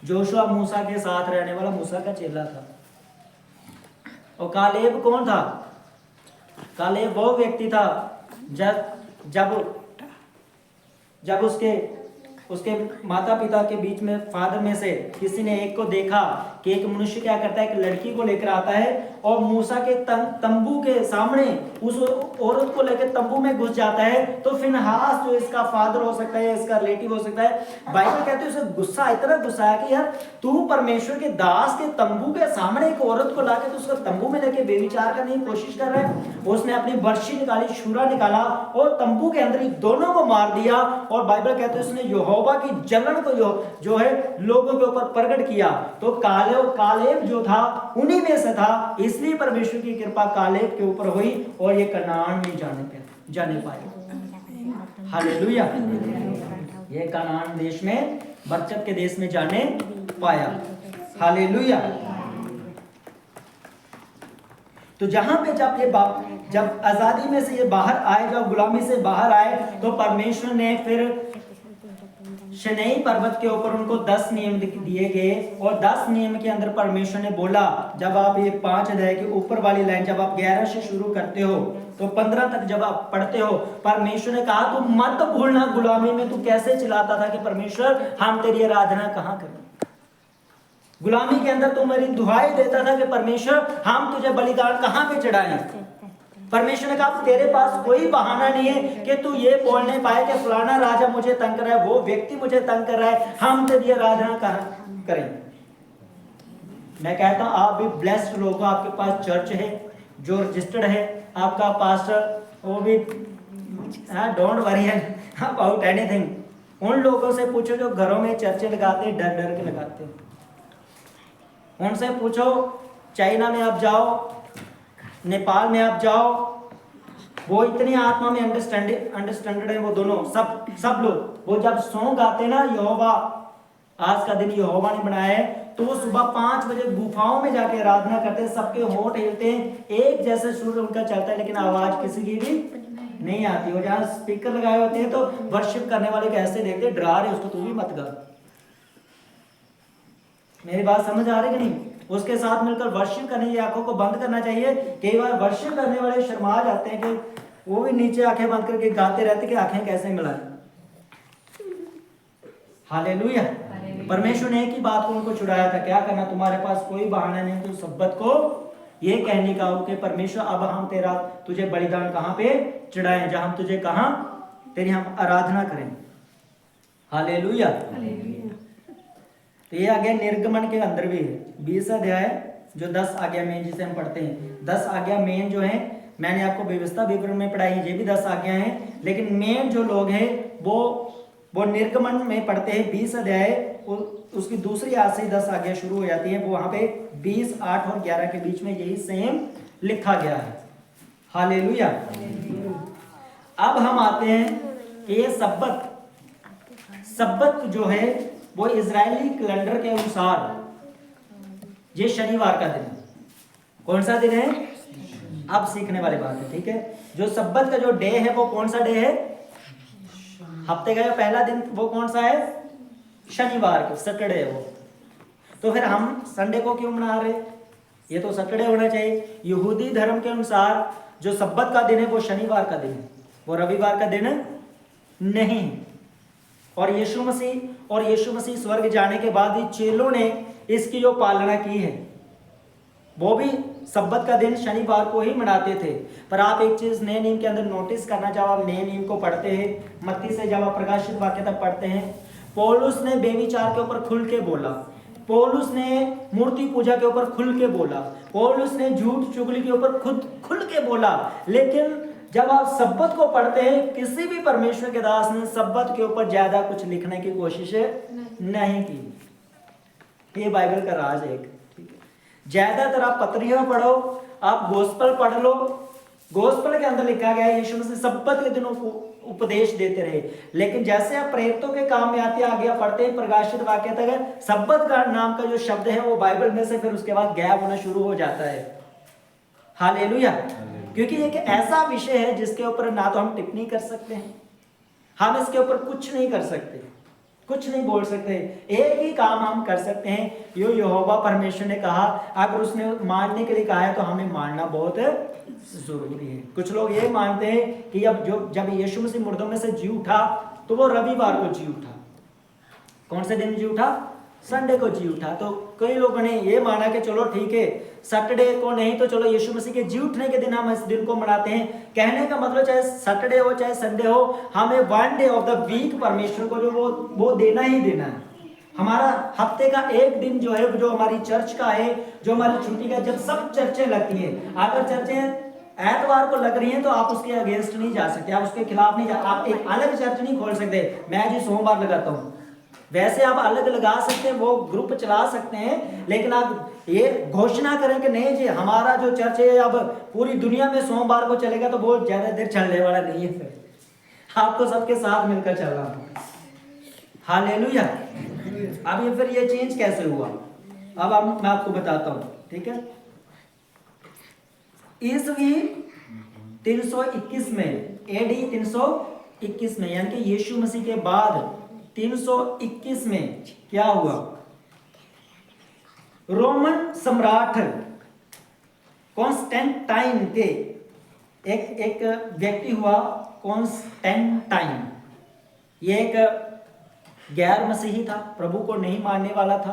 जोशुआ मूसा के साथ रहने वाला, मूसा का चेला था। और कालेब कौन था? कालेब वो व्यक्ति था जब उसके माता पिता के बीच में, फादर में से किसी ने एक को देखा कि एक मनुष्य क्या करता है, एक लड़की को लेकर आता है और मूसा के तंबू के सामने उस औरत को लेकर तंबू में घुस जाता है, तो फिनहास जो इसका फादर हो सकता है, इसका रिलेटिव हो सकता है, बाइबल कहते हैं उसे गुस्सा, इतना गुस्सा है कि यार तू परमेश्वर के दास के तंबू के सामने एक औरत को लाके तो उसका तंबू में लेके बेविचार करने की कोशिश कर रहा है। उसने अपनी बर्छी निकाली, छुरा निकाला और तंबू के अंदर दोनों को मार दिया। और बाइबल कहते हैं उसने यहोवा की जलन को जो है लोगों के ऊपर प्रकट किया। तो कालेब जो था उन्हीं में से था, इसलिए परमेश्वर की कृपा कालेब के ऊपर हुई और ये कनान में जाने पाए। हालेलुया। ये कनान देश में, बरकत के देश में जाने पाया। हालेलुया। तो जहां पे जब आजादी में से ये बाहर आए, जब गुलामी से बाहर आए, तो परमेश्वर ने फिर शनई पर्वत के ऊपर उनको 10 नियम दिए गए। और 10 नियम के अंदर परमेश्वर ने बोला, जब आप ये 5 अध्याय के ऊपर वाली लाइन, जब आप 11 से शुरू करते हो तो 15 तक जब आप पढ़ते हो, परमेश्वर ने कहा तू मत भूलना गुलामी में तू कैसे चिल्लाता था कि परमेश्वर हम तेरी आराधना कहां करें। गुलामी के अंदर तू मेरी दुहाई देता था कि परमेश्वर हम तुझे बलिदान कहां पे चढ़ाएं। परमेश्वर ने कहा तेरे पास कोई बहाना नहीं है कि तू ये बोलने पाए कि फलाना राजा मुझे तंग कर रहा है, वो व्यक्ति मुझे तंग कर रहा है, हम तेरी आराधना करें। मैं कहता हूं आप भी ब्लेस्ड लोग हो, आपके पास चर्च है जो रजिस्टर्ड है, आपका पास्टर वो भी, डोंट वरी अबाउट एनीथिंग। उन लोगों से पूछो जो घरों में चर्चे लगाते हैं, डर डर के लगाते हैं। उनसे पूछो, चाइना में आप जाओ, नेपाल में आप जाओ, वो इतनी आत्मा में अंडरस्टैंडेड है वो दोनों, सब लोग। वो जब सॉन्ग गाते ना, यहोवा आज का दिन यहोवा ने बनाया है, तो वो सुबह 5 बजे गुफाओं में जाके आराधना करते हैं, सबके होंठ हिलते हैं, एक जैसे सुर उनका चलता है, लेकिन आवाज किसी की भी नहीं आती। और जहाँ स्पीकर लगाए होते हैं तो वर्शिप करने वाले कैसे देखते, डरा रहे उसको, तू भी मत गा। मेरी बात समझ आ रही कि नहीं? उसके साथ मिलकर वर्शिप करने की आंखों को बंद करना चाहिए। कई बार वर्शिप करने वाले शर्मा जाते हैं कि वो भी नीचे आंखें बंद करके गाते रहते कि आंखें कैसे मिलाएं। हालेलुया। परमेश्वर ने एक ही बात को उनको छुड़ाया था, क्या करना, तुम्हारे पास कोई बहाना नहीं, तो सब्बत को ये कहने का हो कि परमेश्वर अब हम तुझे बलिदान कहां पे चढ़ाएं, जहां हम तुझे कहां तेरी हम आराधना करें। हालेलुया। तो ये आज्ञा निर्गमन के अंदर भी है, 20 अध्याय जो 10 आज्ञा मेन जिसे हम पढ़ते हैं, 10 आज्ञा मेन जो है, मैंने आपको व्यवस्था विवरण में पढ़ाई, ये भी 10 आज्ञा हैं, लेकिन मेन जो लोग हैं वो निर्गमन में पढ़ते हैं 20 अध्याय, उसकी दूसरी आयत से 10 आज्ञा शुरू हो जाती है। वो वहां पे 20, 8 और 11 के बीच में यही सेम लिखा गया है। हालेलुया। अब हम आते हैं कि ये सब्बत जो है वो इजरायली कैलेंडर के अनुसार ये शनिवार का दिन है। कौन सा दिन है? अब सीखने वाली बात है, ठीक है। जो सब्बत का जो डे है वो कौन सा डे है? हफ्ते का जो पहला दिन वो कौन सा है? शनिवार को, सैटरडे है वो। तो फिर हम संडे को क्यों मना रहे? ये तो सैटरडे होना चाहिए। यहूदी धर्म के अनुसार जो सब्बत का दिन है वो शनिवार का दिन है, वो रविवार का दिन नहीं। और यीशु मसीह स्वर्ग जाने के बाद ही चेलों ने इसकी जो पालना की है, वो भी सब्बत का दिन शनिवार को ही मनाते थे। पर आप एक चीज नए नियम के अंदर नोटिस करना, जब आप नए नियम को पढ़ते हैं, मत्ती से जब आप प्रकाशित वाक्य तक पढ़ते हैं, पौलुस ने बेविचार के ऊपर खुल के बोला, पौलुस ने मूर्ति पूजा के ऊपर खुल के बोला, पौलुस ने झूठ चुगली के ऊपर खुल के बोला। लेकिन जब आप सब्बत को पढ़ते हैं, किसी भी परमेश्वर के दास ने सब्बत के ऊपर ज्यादा कुछ लिखने की कोशिश नहीं की। ये बाइबल का राज है, ठीक है। ज्यादातर आप पत्रियां पढ़ो, आप गोस्पल पढ़ लो, गोस्पल के अंदर लिखा गया है यीशु मसीह सब्बत के दिनों को उपदेश देते रहे। लेकिन जैसे आप प्रेरितों के काम में आते आगे पढ़ते हैं प्रकाशित वाक्य तक, सब्बत का नाम का जो शब्द है वो बाइबल में से फिर उसके बाद गायब होना शुरू हो जाता है। हालेलुया। क्योंकि एक ऐसा विषय है जिसके ऊपर ना तो हम टिप्पणी कर सकते हैं, हम इसके ऊपर कुछ नहीं कर सकते, कुछ नहीं बोल सकते। एक ही काम हम कर सकते हैं, यो यहोवा परमेश्वर ने कहा, अगर उसने मानने के लिए कहा है तो हमें मानना बहुत जरूरी है। कुछ लोग ये मानते हैं कि जब यीशु मसीह मुर्दों में से जी उठा तो वो रविवार को जी उठा। कौन से दिन जी उठा? संडे को जी उठा। तो कई लोगों ने ये माना कि चलो ठीक है, सैटरडे को नहीं तो चलो यीशु मसीह के जी उठने के दिन हम इस दिन को मनाते हैं। कहने का मतलब चाहे सैटरडे हो चाहे संडे हो, हमें one day of the week परमेश्वर को जो वो देना ही देना है। हमारा हफ्ते का एक दिन जो है, जो हमारी चर्च का है, जो हमारी छुट्टी का, जब सब चर्चें लगती हैं, अगर चर्चें एतवार को लग रही हैं तो आप उसके अगेंस्ट नहीं जा सकते, आप उसके खिलाफ नहीं जा, आप एक अलग चर्च नहीं खोल सकते, मैं जी सोमवार लगाता हूँ। वैसे आप अलग लगा सकते हैं, वो ग्रुप चला सकते हैं, लेकिन आप ये घोषणा करें कि नहीं जी हमारा जो चर्च है अब पूरी दुनिया में सोमवार को चलेगा, तो बहुत ज्यादा देर चलने वाला नहीं है। फिर आपको सबके साथ मिलकर चलना होगा। हालेलुया। अब ये फिर ये चेंज कैसे हुआ, अब मैं आपको बताता हूँ, ठीक है। ईस्वी 321 में, एडी 321 में, यानी कि यीशु मसीह के बाद 321 में क्या हुआ? रोमन सम्राट कॉन्स्टेंटाइन के एक व्यक्ति हुआ, कॉन्स्टेंटाइन। ये एक गैर मसीही था, प्रभु को नहीं मानने वाला था,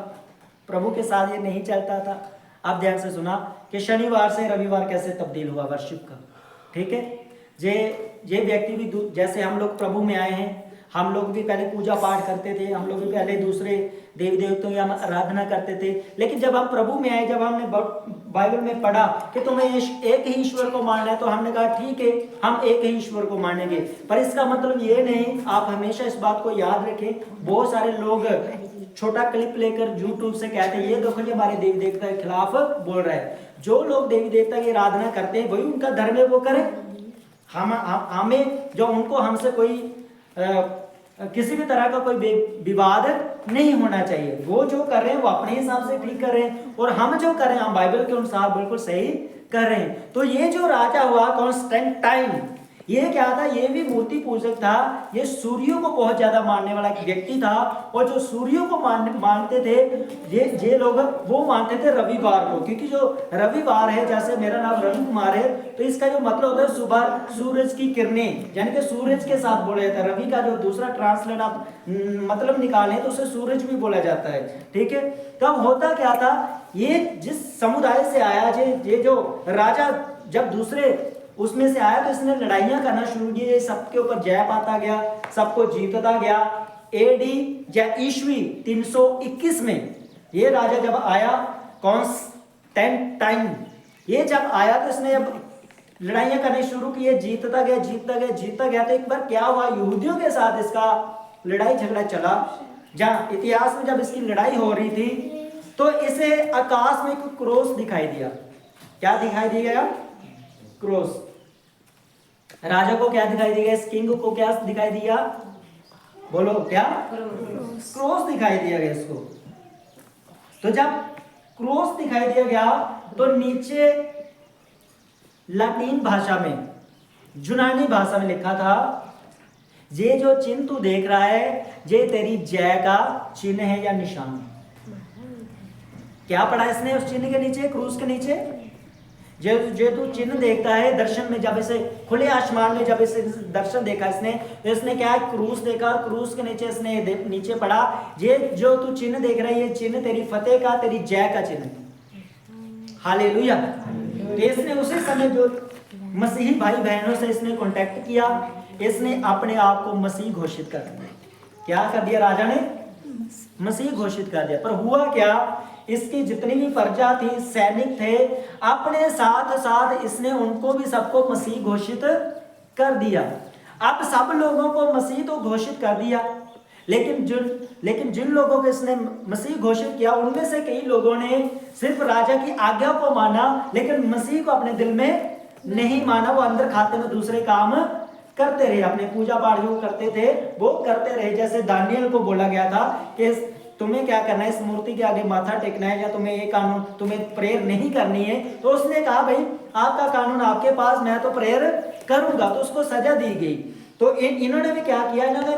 प्रभु के साथ ये नहीं चलता था। आप ध्यान से सुना कि शनिवार से रविवार कैसे तब्दील हुआ वर्शिप का, ठीक है। ये व्यक्ति भी जैसे हम लोग प्रभु में आए हैं, हम लोग भी पहले पूजा पाठ करते थे, हम लोग भी पहले दूसरे देवी देवताओं की हम आराधना करते थे। लेकिन जब हम प्रभु में आए, जब हमने बाइबल में पढ़ा कि तुम्हें एक ही ईश्वर को मानना है, तो हमने कहा ठीक है, हम एक ही ईश्वर को मानेंगे। पर इसका मतलब ये नहीं, आप हमेशा इस बात को याद रखें, बहुत सारे लोग छोटा क्लिप लेकर यूट्यूब से कहते हैं ये देखो ये हमारे देवी देवता के खिलाफ बोल रहा है। जो लोग देवी देवता की आराधना करते हैं वही उनका धर्म है, वो करें। हमें जो उनको हमसे कोई किसी भी तरह का कोई विवाद नहीं होना चाहिए। वो जो कर रहे हैं वो अपने हिसाब से ठीक कर रहे हैं, और हम जो कर रहे हैं हम बाइबल के अनुसार बिल्कुल सही कर रहे हैं। तो ये जो राजा हुआ कॉन्स्टेंटाइन, ये क्या था? ये भी मूर्ति पूजक था, ये सूर्यों को बहुत ज्यादा मानने वाला एक व्यक्ति था। और जो सूर्यों को मानते थे ये लोग, वो मानते थे रविवार को, क्योंकि जो रविवार है, जैसे मेरा नाम रवि कुमार है, तो इसका जो मतलब होता है सुबह सूरज की किरणें, यानी कि सूरज के साथ बोला जाता है। रवि का जो दूसरा ट्रांसलेट आप मतलब निकालें तो उसे सूरज भी बोला जाता है, ठीक है। तब होता क्या था, ये जिस समुदाय से आया, ये जो राजा जब दूसरे उसमें से आया, तो इसने लड़ाइयां करना शुरू की, सबके ऊपर जय पाता गया, सबको जीतता गया। एडी या ईस्वी 321 में ये राजा जब आया कॉन्स्टेंटाइन, ये जब आया तो इसने अब लड़ाइयां करनी शुरू की, जीतता गया। तो एक बार क्या हुआ, यहूदियों के साथ इसका लड़ाई झगड़ा चला। जहां इतिहास में जब इसकी लड़ाई हो रही थी तो इसे आकाश में एक क्रॉस दिखाई दिया। क्या दिखाई दिया? क्रॉस। राजा को क्या दिखाई दिया? इस किंग को क्या दिखाई दिया? बोलो क्या? क्रॉस दिखाई दिया गया इसको। तो जब क्रॉस दिखाई दिया गया तो नीचे लैटिन भाषा में, यूनानी भाषा में लिखा था, ये जो चिन्ह तू देख रहा है ये तेरी जय का चिन्ह है या निशान है। क्या पढ़ा इसने उस चिन्ह के नीचे, क्रूस के नीचे? जो तू चिन्ह देखता है दर्शन में, जब इसे खुले आसमान में जब इसे दर्शन देखा इसने, तो इसने क्या क्रूस देखा, और क्रूस के नीचे इसने नीचे पढ़ा, ये जो तू चिन्ह देख रहा है ये चिन्ह तेरी फतेह का, तेरी जय का चिन्ह है। हालेलुया। तो इसने उसी समय जो मसीही भाई बहनों से इसने कांटेक्ट किया, इसने अपने आप को मसीह घोषित कर दिया। क्या कर दिया राजा ने? मसीह घोषित कर दिया। पर हुआ क्या, इसकी जितनी भी प्रजा थी, सैनिक थे, अपने साथ साथ इसने उनको भी सबको मसीह घोषित कर दिया। अब सब लोगों को मसीह तो घोषित कर दिया, लेकिन जिन लोगों को इसने मसीह घोषित किया उनमें से कई लोगों ने सिर्फ राजा की आज्ञा को माना, लेकिन मसीह को अपने दिल में नहीं माना। वो अंदर खाते में दूसरे काम करते रहे, अपने पूजा पाठ जो करते थे वो करते रहे। जैसे दानियल को बोला गया था कि तुम्हें क्या करना है, इस मूर्ति के आगे माथा टेकना है, या तुम्हें ये कानून, तुम्हें प्रेयर नहीं करनी है। तो उसने कहा भाई आपका कानून आपके पास, मैं तो प्रेयर करूंगा, तो उसको सजा दी गई। तो इन्होंने भी क्या किया, इन्होंने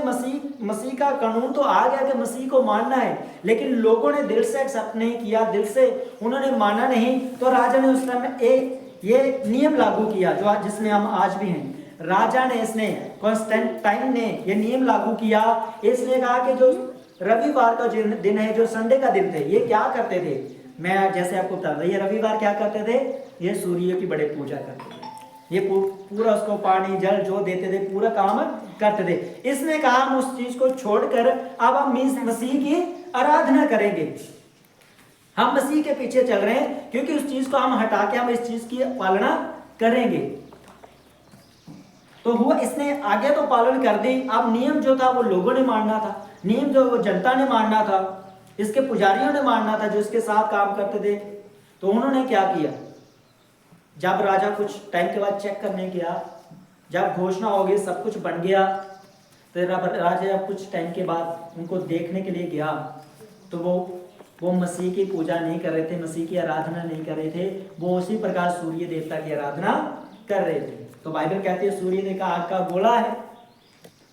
मसीह का कानून तो आ गया कि मसीह को मानना है, लेकिन लोगों ने दिल से एक्सेप्ट नहीं किया, दिल से उन्होंने माना नहीं। तो राजा ने उस टाइम ये नियम लागू किया जो जिसमें हम आज भी हैं। राजा ने, इसने कॉन्स्टेंटाइन ने ये नियम लागू किया। इसने कहा कि जो रविवार का दिन है, जो संडे का दिन थे, ये क्या करते थे, मैं जैसे आपको बता रहा, ये रविवार क्या करते थे, ये सूर्य की बड़े पूजा करते थे। ये पूरा उसको पानी जल जो देते थे, पूरा काम करते थे। इसने कहा हम उस चीज को छोड़कर अब हम मसीह की आराधना करेंगे। हम मसीह के पीछे चल रहे हैं, क्योंकि उस चीज को हम हटा के हम इस चीज की पालना करेंगे। तो हुआ, इसने आगे तो पालन कर दी। अब नियम जो था वो लोगों ने मानना था, नियम जो वो जनता ने मानना था, इसके पुजारियों ने मानना था जो इसके साथ काम करते थे। तो उन्होंने क्या किया, जब राजा कुछ टाइम के बाद चेक करने गया, जब घोषणा हो गई, सब कुछ बन गया, तो राजा जब कुछ टाइम के बाद उनको देखने के लिए गया, तो वो मसीह की पूजा नहीं कर रहे थे, मसीह की आराधना नहीं कर रहे थे, वो उसी प्रकार सूर्य देवता की आराधना कर रहे थे। तो बाइबल कहती है सूर्य देवता आग का गोला है।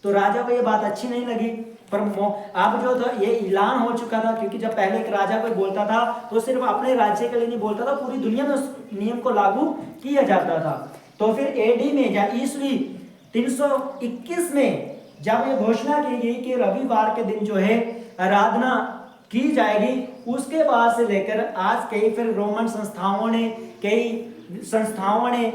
तो राजा को ये बात अच्छी नहीं लगी, पर अब जो था ये ऐलान हो चुका था, क्योंकि जब पहले एक राजा कोई बोलता था तो सिर्फ अपने राज्य के लिए नहीं बोलता था, पूरी दुनिया में उस नियम को लागू किया जाता था। तो फिर एडी में या ईस्वी 321 में जब ये घोषणा की गई कि रविवार के दिन जो है आराधना की जाएगी, उसके बाद से लेकर आज फिर रोमन कई संस्थाओं ने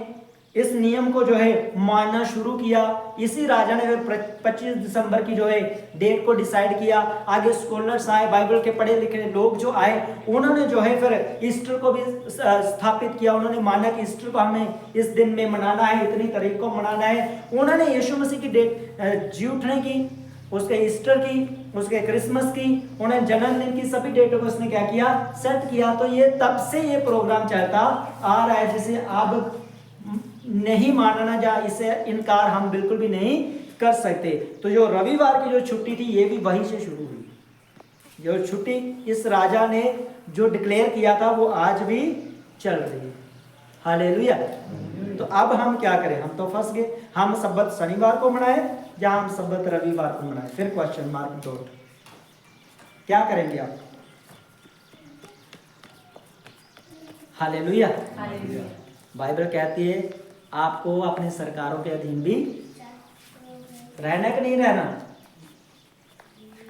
इस नियम को जो है मानना शुरू किया। इसी राजा ने फिर 25 दिसंबर की जो है डेट को डिसाइड किया। आगे स्कॉलर्स आए, बाइबल के पढ़े लिखे लोग जो आए, उन्होंने जो है फिर ईस्टर को भी स्थापित किया। उन्होंने माना कि ईस्टर को हमें इस दिन में मनाना है, इतनी तारीख को मनाना है। उन्होंने यीशु मसीह की डेट जी उठने की, उसके ईस्टर की, उसके क्रिसमस की, उन्हें जन्मदिन की सभी डेटों को उसने क्या किया, सेट किया। तो ये तब से ये प्रोग्राम चलता आ रहा है, जिसे अब नहीं मानना जा, इसे इनकार हम बिल्कुल भी नहीं कर सकते। तो जो रविवार की जो छुट्टी थी ये भी वहीं से शुरू हुई। जो छुट्टी इस राजा ने जो डिक्लेयर किया था वो आज भी चल रही है। हालेलुया। तो अब हम क्या करें, हम तो फंस गए। हम सब्बत शनिवार को मनाए या हम सब्बत रविवार को मनाए, फिर क्वेश्चन मार्क डॉट। क्या करेंगे आप? हालेलुया। बाइबल कहती है आपको अपने सरकारों के अधीन भी रहना कि नहीं रहना,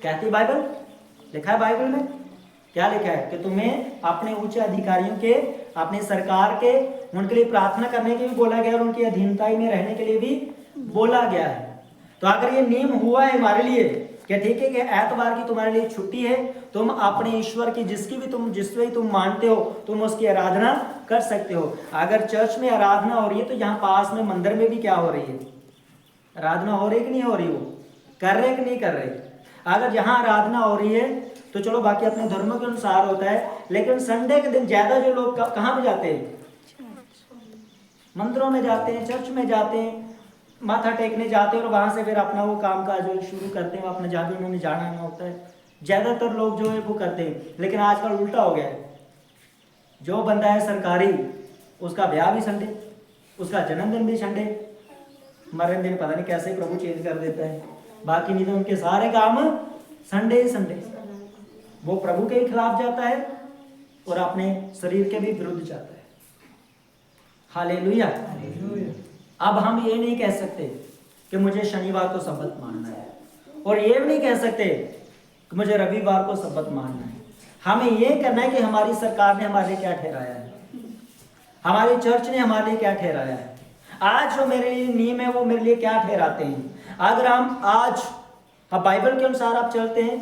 कहती बाइबल। लिखा है बाइबल में, क्या लिखा है कि तुम्हें अपने उच्च अधिकारियों के, अपनी सरकार के, उनके लिए प्रार्थना करने के लिए भी बोला गया और उनकी अधीनता में रहने के लिए भी बोला गया है। तो अगर ये नियम हुआ है हमारे लिए कि ठीक है कि एतवार की तुम्हारे लिए छुट्टी है, तुम अपने ईश्वर की जिससे तुम मानते हो तुम उसकी आराधना कर सकते हो। अगर चर्च में आराधना हो रही है तो यहाँ पास में मंदिर में भी क्या हो रही है, आराधना हो रही है कि नहीं हो रही, वो कर रहे कि नहीं कर रहे। अगर जहाँ आराधना हो रही है तो चलो बाकी अपने धर्मों के अनुसार होता है, लेकिन संडे के दिन ज्यादा जो लोग कहाँ पे जाते हैं, मंदिरों में जाते हैं, चर्च में जाते हैं, माथा टेकने जाते हैं और वहां से फिर अपना वो काम काज जो शुरू करते हैं, अपना जहाँ भी उन्होंने जाना होता है। ज्यादातर लोग जो है वो करते हैं, लेकिन आजकल उल्टा हो गया है। जो बंदा है सरकारी, उसका ब्याह भी संडे, उसका जन्मदिन भी संडे, मरे दिन पता नहीं कैसे प्रभु चेंज कर देता है, बाकी नहीं तो उनके सारे काम संडे ही संडे। वो प्रभु के खिलाफ जाता है और अपने शरीर के भी विरुद्ध जाता है। हालेलुया। अब हम ये नहीं कह सकते कि मुझे शनिवार को सब्बत मानना है, और ये भी नहीं कह सकते कि मुझे रविवार को सब्बत मानना है। हमें ये करना है कि हमारी सरकार ने हमारे लिए क्या ठहराया है, हमारी चर्च ने हमारे लिए क्या ठहराया है। आज जो मेरे लिए नियम है वो मेरे लिए क्या ठहराते हैं। अगर हम आज अब बाइबल के अनुसार आप चलते हैं,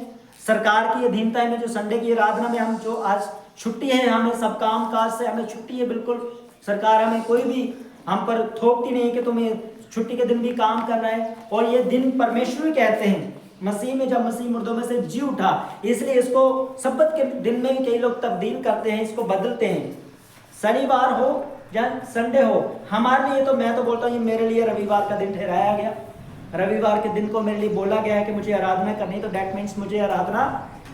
सरकार की अधीनता में जो संडे की आराधना में हम जो आज छुट्टी है, हमें सब काम काज से हमें छुट्टी है, बिल्कुल सरकार हमें कोई भी हम पर थोपती नहीं कि तुम्हें छुट्टी के दिन भी काम करना है। और ये दिन परमेश्वर ही कहते हैं, मसीह में जब मसीह मुर्दों में से जी उठा, इसलिए इसको सब्बत के दिन में भी कई लोग तब्दील करते हैं, इसको बदलते हैं। शनिवार हो या संडे हो, हमारे लिए तो मैं तो बोलता हूँ ये मेरे लिए रविवार का दिन ठहराया गया। रविवार के दिन को मेरे लिए बोला गया है कि मुझे आराधना करनी है, तो दैट मीन्स मुझे आराधना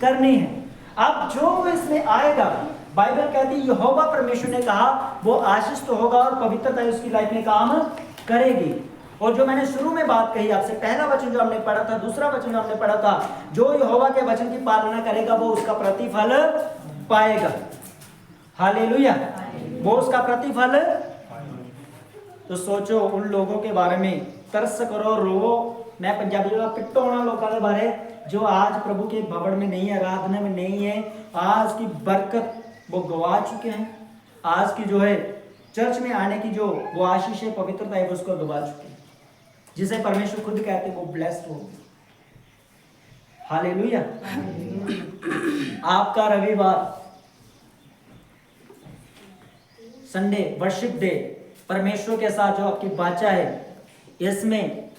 करनी है। अब जो इसमें आएगा, बाइबल कहती है यहोवा परमेश्वर ने कहा वो आशीष तो होगा और पवित्रता उसकी लाइफ में काम करेगी। और जो मैंने शुरू में बात कही आपसे, पहला वचन जो हमने पढ़ा था, दूसरा वचन जो हमने पढ़ा था, जो यहोवा के वचन की पालना करेगा वो उसका प्रतिफल पाएगा। हालेलुया, वो उसका प्रतिफल। तो सोचो उन लोगों के बारे में, तरस करो, रोवो। मैं पंजाबी में पिट्टो होना लोगों के बारे जो आज प्रभु के भवन में नहीं है, आराधना में नहीं है, आज की बरकत वो गवा चुके हैं, आज की जो है चर्च में आने की जो वो आशीष है, पवित्रता है, उसको गवा चुके हैं, जिसे परमेश्वर खुद कहते हैं वो ब्लेस्ड हो। हालेलुया। आपका रविवार, संडे, वर्शिप डे, परमेश्वर के साथ जो आपकी बाचा है, इसमें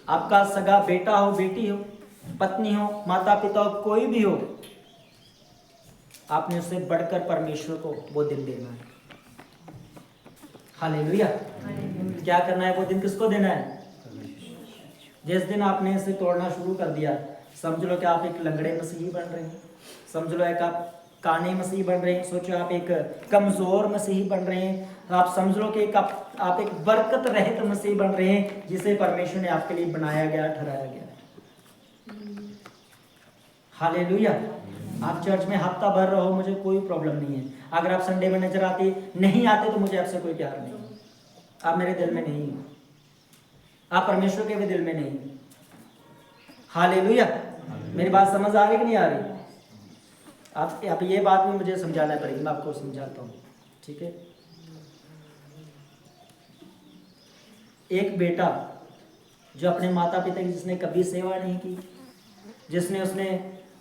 आपका सगा बेटा हो, बेटी हो, पत्नी हो, माता पिता हो, कोई भी हो, आपने उससे बढ़कर परमेश्वर को वो दिन देना है। हालेलुया। क्या करना है? वो दिन किसको देना है? जिस दिन आपने इसे तोड़ना शुरू कर दिया, समझ लो कि आप एक लंगड़े मसीही बन रहे हैं, समझ लो एक आप काने मसीही बन रहे हैं, सोचो आप एक कमजोर मसीही बन रहे हैं, आप समझ लो कि आप एक बरकत रहित मसीही बन रहे हैं, जिसे परमेश्वर ने आपके लिए बनाया गया, ठहराया गया। हालेलुया। आप चर्च में हफ्ता भर रहो, मुझे कोई प्रॉब्लम नहीं है। अगर आप संडे में नजर आते नहीं आते तो मुझे आपसे कोई प्यार नहीं, आप मेरे दिल में नहीं हो, आप परमेश्वर के भी दिल में नहीं हो। हालेलुया। मेरी बात समझ आ रही कि नहीं आ रही? आप ये बात भी मुझे समझाना पड़ेगी, मैं आपको समझाता हूँ, ठीक है। एक बेटा जो अपने माता पिता की जिसने कभी सेवा नहीं की, जिसने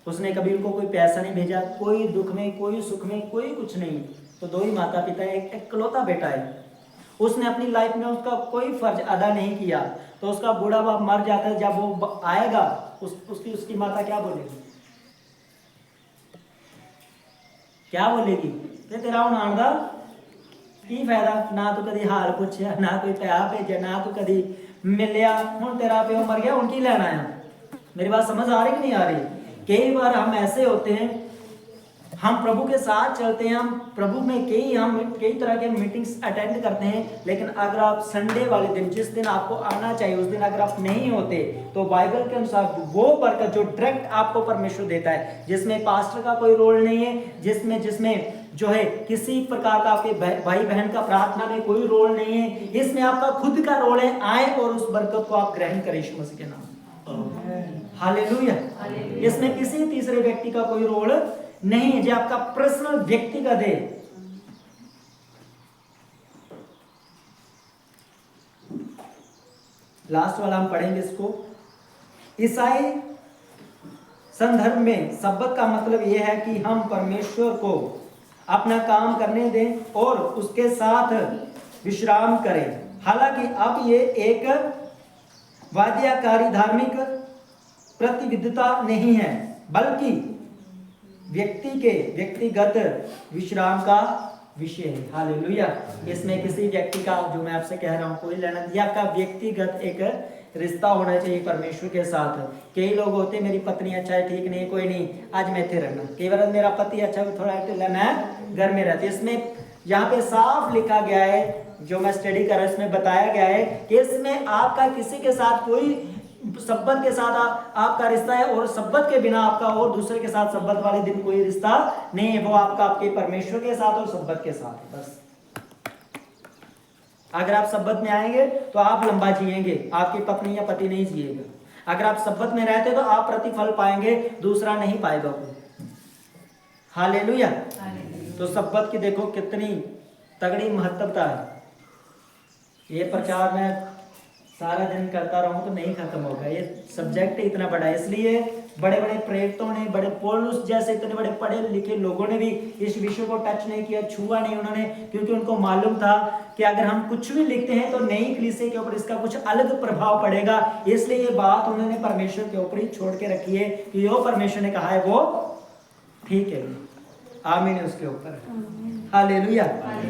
उसने कभी उनको कोई पैसा नहीं भेजा, कोई दुख में, कोई सुख में, कोई कुछ नहीं, तो दो ही माता पिता, एक इकलौता बेटा है, उसने अपनी लाइफ में उसका कोई फर्ज अदा नहीं किया, तो उसका बूढ़ा बाप मर जाता है, जब वो आएगा उसकी माता क्या बोलेगी? क्या बोलेगी? तेरा हूं आंदा की फायदा, ना तो कभी हाल पूछया, ना कोई पैसा भेजा, ना तो कभी मिलया, हुण तेरा प्यो मर गया, हुण की लेना है? मेरी बात समझ आ रही कि नहीं आ रही? कई बार हम ऐसे होते हैं, हम प्रभु के साथ चलते हैं, हम प्रभु में हम कई तरह के मीटिंग्स अटेंड करते हैं, लेकिन अगर आप संडे वाले दिन, जिस दिन आपको आना चाहिए, उस दिन अगर आप नहीं होते, तो बाइबल के अनुसार वो बरकत जो डायरेक्ट आपको परमेश्वर देता है, जिसमें पास्टर का कोई रोल नहीं है, जिसमें जो है किसी प्रकार का आपके भाई बहन का प्रार्थना में कोई रोल नहीं है, इसमें आपका खुद का रोल है। आए और उस बरकत को आप ग्रहण करें यीशु मसीह के नाम। हालेलुया। इसमें किसी तीसरे व्यक्ति का कोई रोल नहीं है, जो आपका पर्सनल व्यक्तिगत है। लास्ट वाला हम पढ़ेंगे इसको। ईसाई संदर्भ में सब्बत का मतलब यह है कि हम परमेश्वर को अपना काम करने दें और उसके साथ विश्राम करें। हालांकि अब ये एक बाध्यकारी धार्मिक प्रतिबद्धता नहीं है, बल्कि व्यक्तिगत विश्राम का विषय है। हालेलुया। इसमें किसी व्यक्ति का, जो मैं आपसे कह रहा हूं, कोई लेना नहीं, आपका व्यक्तिगत एक रिश्ता होना चाहिए परमेश्वर के साथ। कई लोग होते, मेरी पत्नी अच्छा है, ठीक नहीं, कोई नहीं, आज मैं इतने रहना। कई बार मेरा पति अच्छा है, थोड़ा मैं घर में रहती। इसमें यहाँ पे साफ लिखा गया है, जो मैं स्टडी कर रहा हूं, इसमें बताया गया है कि इसमें आपका किसी के साथ कोई सब्बत के साथ आपका रिश्ता है, और सब्बत के बिना आपका और दूसरे के साथ सब्बत वाले दिन कोई रिश्ता नहीं है। वो आपका आपके परमेश्वर के साथ और सब्बत के साथ है, बस। अगर आप सब्बत में आएंगे तो आप लंबा जिएंगे, आपकी पत्नी या पति नहीं जिएगा। अगर आप सब्बत में रहते तो आप प्रतिफल पाएंगे, दूसरा नहीं पाएगा कोई। हालेलुया। तो सब्बत की देखो कितनी तगड़ी महत्वता है। ये प्रचार में सारा दिन करता रहूं तो नहीं खत्म होगा। ये सब्जेक्ट इतना बड़ा है, इसलिए बड़े बड़े प्रेरितों ने, बड़े पौलुस जैसे इतने बड़े पढ़े लिखे लोगों ने भी इस विषय को टच नहीं किया, छुआ नहीं उन्होंने, क्योंकि उनको मालूम था कि अगर हम कुछ भी लिखते हैं तो नई कलीसिया के ऊपर इसका कुछ अलग प्रभाव पड़ेगा। इसलिए ये बात उन्होंने परमेश्वर के ऊपर ही छोड़ के रखी है कि जो परमेश्वर ने कहा है वो ठीक है। आमीन है उसके ऊपर, हालेलुया।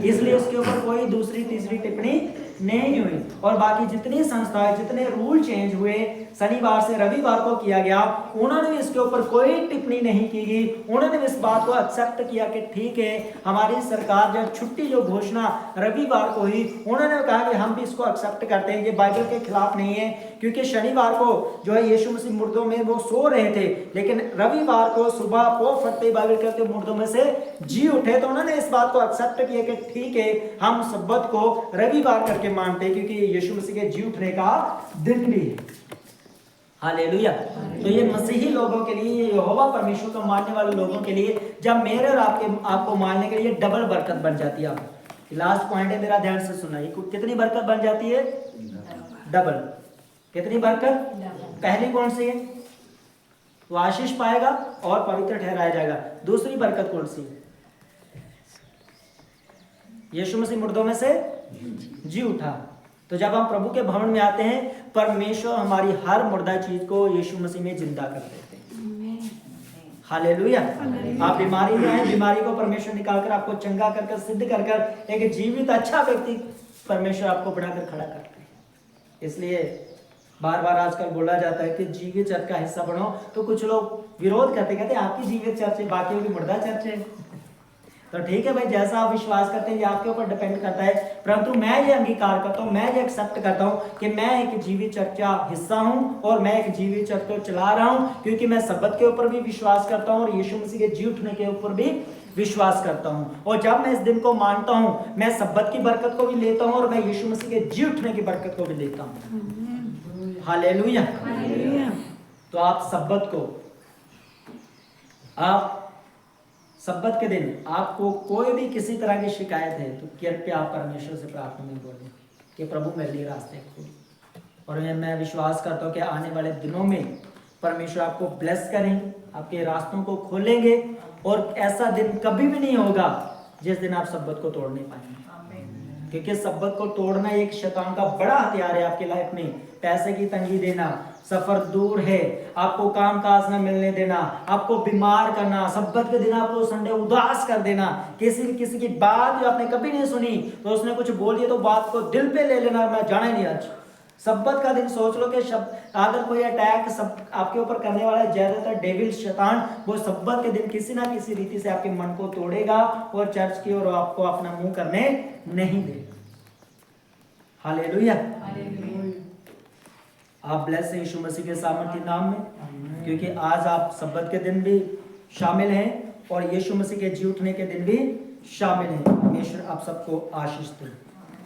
इसलिए उसके ऊपर कोई दूसरी तीसरी टिप्पणी नहीं हुई। और बाकी जितनी संस्थाएं, जितने रूल चेंज हुए, शनिवार से रविवार को किया गया, उन्होंने भी इसके ऊपर कोई टिप्पणी नहीं की गई। उन्होंने भी इस बात को एक्सेप्ट किया कि ठीक है, हमारी सरकार जब छुट्टी जो घोषणा रविवार को हुई, उन्होंने कहा कि हम भी इसको एक्सेप्ट करते हैं, ये बाइबल के खिलाफ नहीं है। क्योंकि शनिवार को जो है यीशु मसीह मुर्दों में वो सो रहे थे, लेकिन रविवार को सुबह पो फटते बाइबल कहते मुर्दों में से जी उठे। तो उन्होंने इस बात को एक्सेप्ट किया कि ठीक है, हम सब्बत को रविवार करके मानते हैं, क्योंकि यीशु मसीह के जी उठने का दिन भी है। हालेलुया। तो ये मसीही लोगों के लिए, यहोवा परमेश्वर को मानने वाले लोगों के लिए, जब मेरे और आपको मानने के लिए डबल बरकत बन जाती है। आप लास्ट पॉइंट है, मेरा ध्यान से सुना, कितनी बरकत बन जाती है? डबल। कितनी बरकत? पहली कौन सी है? तो आशीष पाएगा और पवित्र ठहराया जाएगा। दूसरी बरकत कौन सी है? यीशु मसीह मुर्दों में से जी उठा। तो जब हम प्रभु के भवन में आते हैं, परमेश्वर हमारी हर मुर्दा चीज को यीशु मसीह में जिंदा कर देते हैं। हालेलुया। आप बीमारी में आए, बीमारी को परमेश्वर निकालकर आपको चंगा कर सिद्ध कर एक जीवित अच्छा व्यक्ति परमेश्वर आपको बढ़ाकर खड़ा करते हैं। इसलिए बार बार आजकल बोला जाता है कि जीवित चर्च का हिस्सा बनो। तो कुछ लोग विरोध कहते आपकी जीवित चर्च है, बाकी की मुर्दा चर्च है। तो ठीक है भाई, जैसा आप विश्वास करते हैं ये आपके ऊपर डिपेंड करता है, परंतु मैं ये अंगीकार करता हूँ, मैं ये एक्सेप्ट करता हूँ कि मैं एक जीवित चर्च का हिस्सा हूँ और मैं एक जीवित चर्च को चला रहा हूँ, क्योंकि मैं सब्बत के ऊपर भी विश्वास करता हूँ और यीशु मसीह के जी उठने के ऊपर भी विश्वास करता हूँ। और जब मैं इस दिन को मानता हूँ, मैं सब्बत की बरकत को भी लेता हूँ और मैं यीशु मसीह के जी उठने की बरकत को भी लेता हूँ। हालेलुया। तो आप सब्बत को, आप सब्बत के दिन आपको कोई भी किसी तरह की शिकायत है तो कृपया आप परमेश्वर से प्रार्थना में बोलें कि प्रभु मेरे लिए रास्ते खोल। और मैं विश्वास करता हूँ कि आने वाले दिनों में परमेश्वर आपको ब्लेस करेंगे, आपके रास्तों को खोलेंगे, और ऐसा दिन कभी भी नहीं होगा जिस दिन आप सब्बत को तोड़ नहीं पाएंगे। क्योंकि सब्बत को तोड़ना एक शैतान का बड़ा हथियार है आपकी लाइफ में। पैसे की तंगी देना, सफर दूर है, आपको काम काज न मिलने देना, आपको बीमार करना, सब्बत के दिन आपको संडे उदास कर देना, किसी की बात जो आपने कभी नहीं सुनी तो उसने कुछ बोल दिया तो बात को दिल पे ले लेना, मैं जाना ही नहीं आज। सब्बत का दिन सोच लो कि अगर कोई अटैक सब आपके ऊपर करने वाला है, ज्यादातर डेविल शैतान, वो सब्बत के दिन किसी ना किसी रीति से आपके मन को तोड़ेगा और चर्च की ओर आपको अपना मुंह करने नहीं देगा। हालेलुया। आप ब्लेस हैं यीशु मसीह के सामर्थी नाम में, क्योंकि आज आप सब्बत के दिन भी शामिल हैं और यीशु मसीह के जी उठने के दिन भी शामिल हैं। परमेश्वर आप सबको आशीष दे।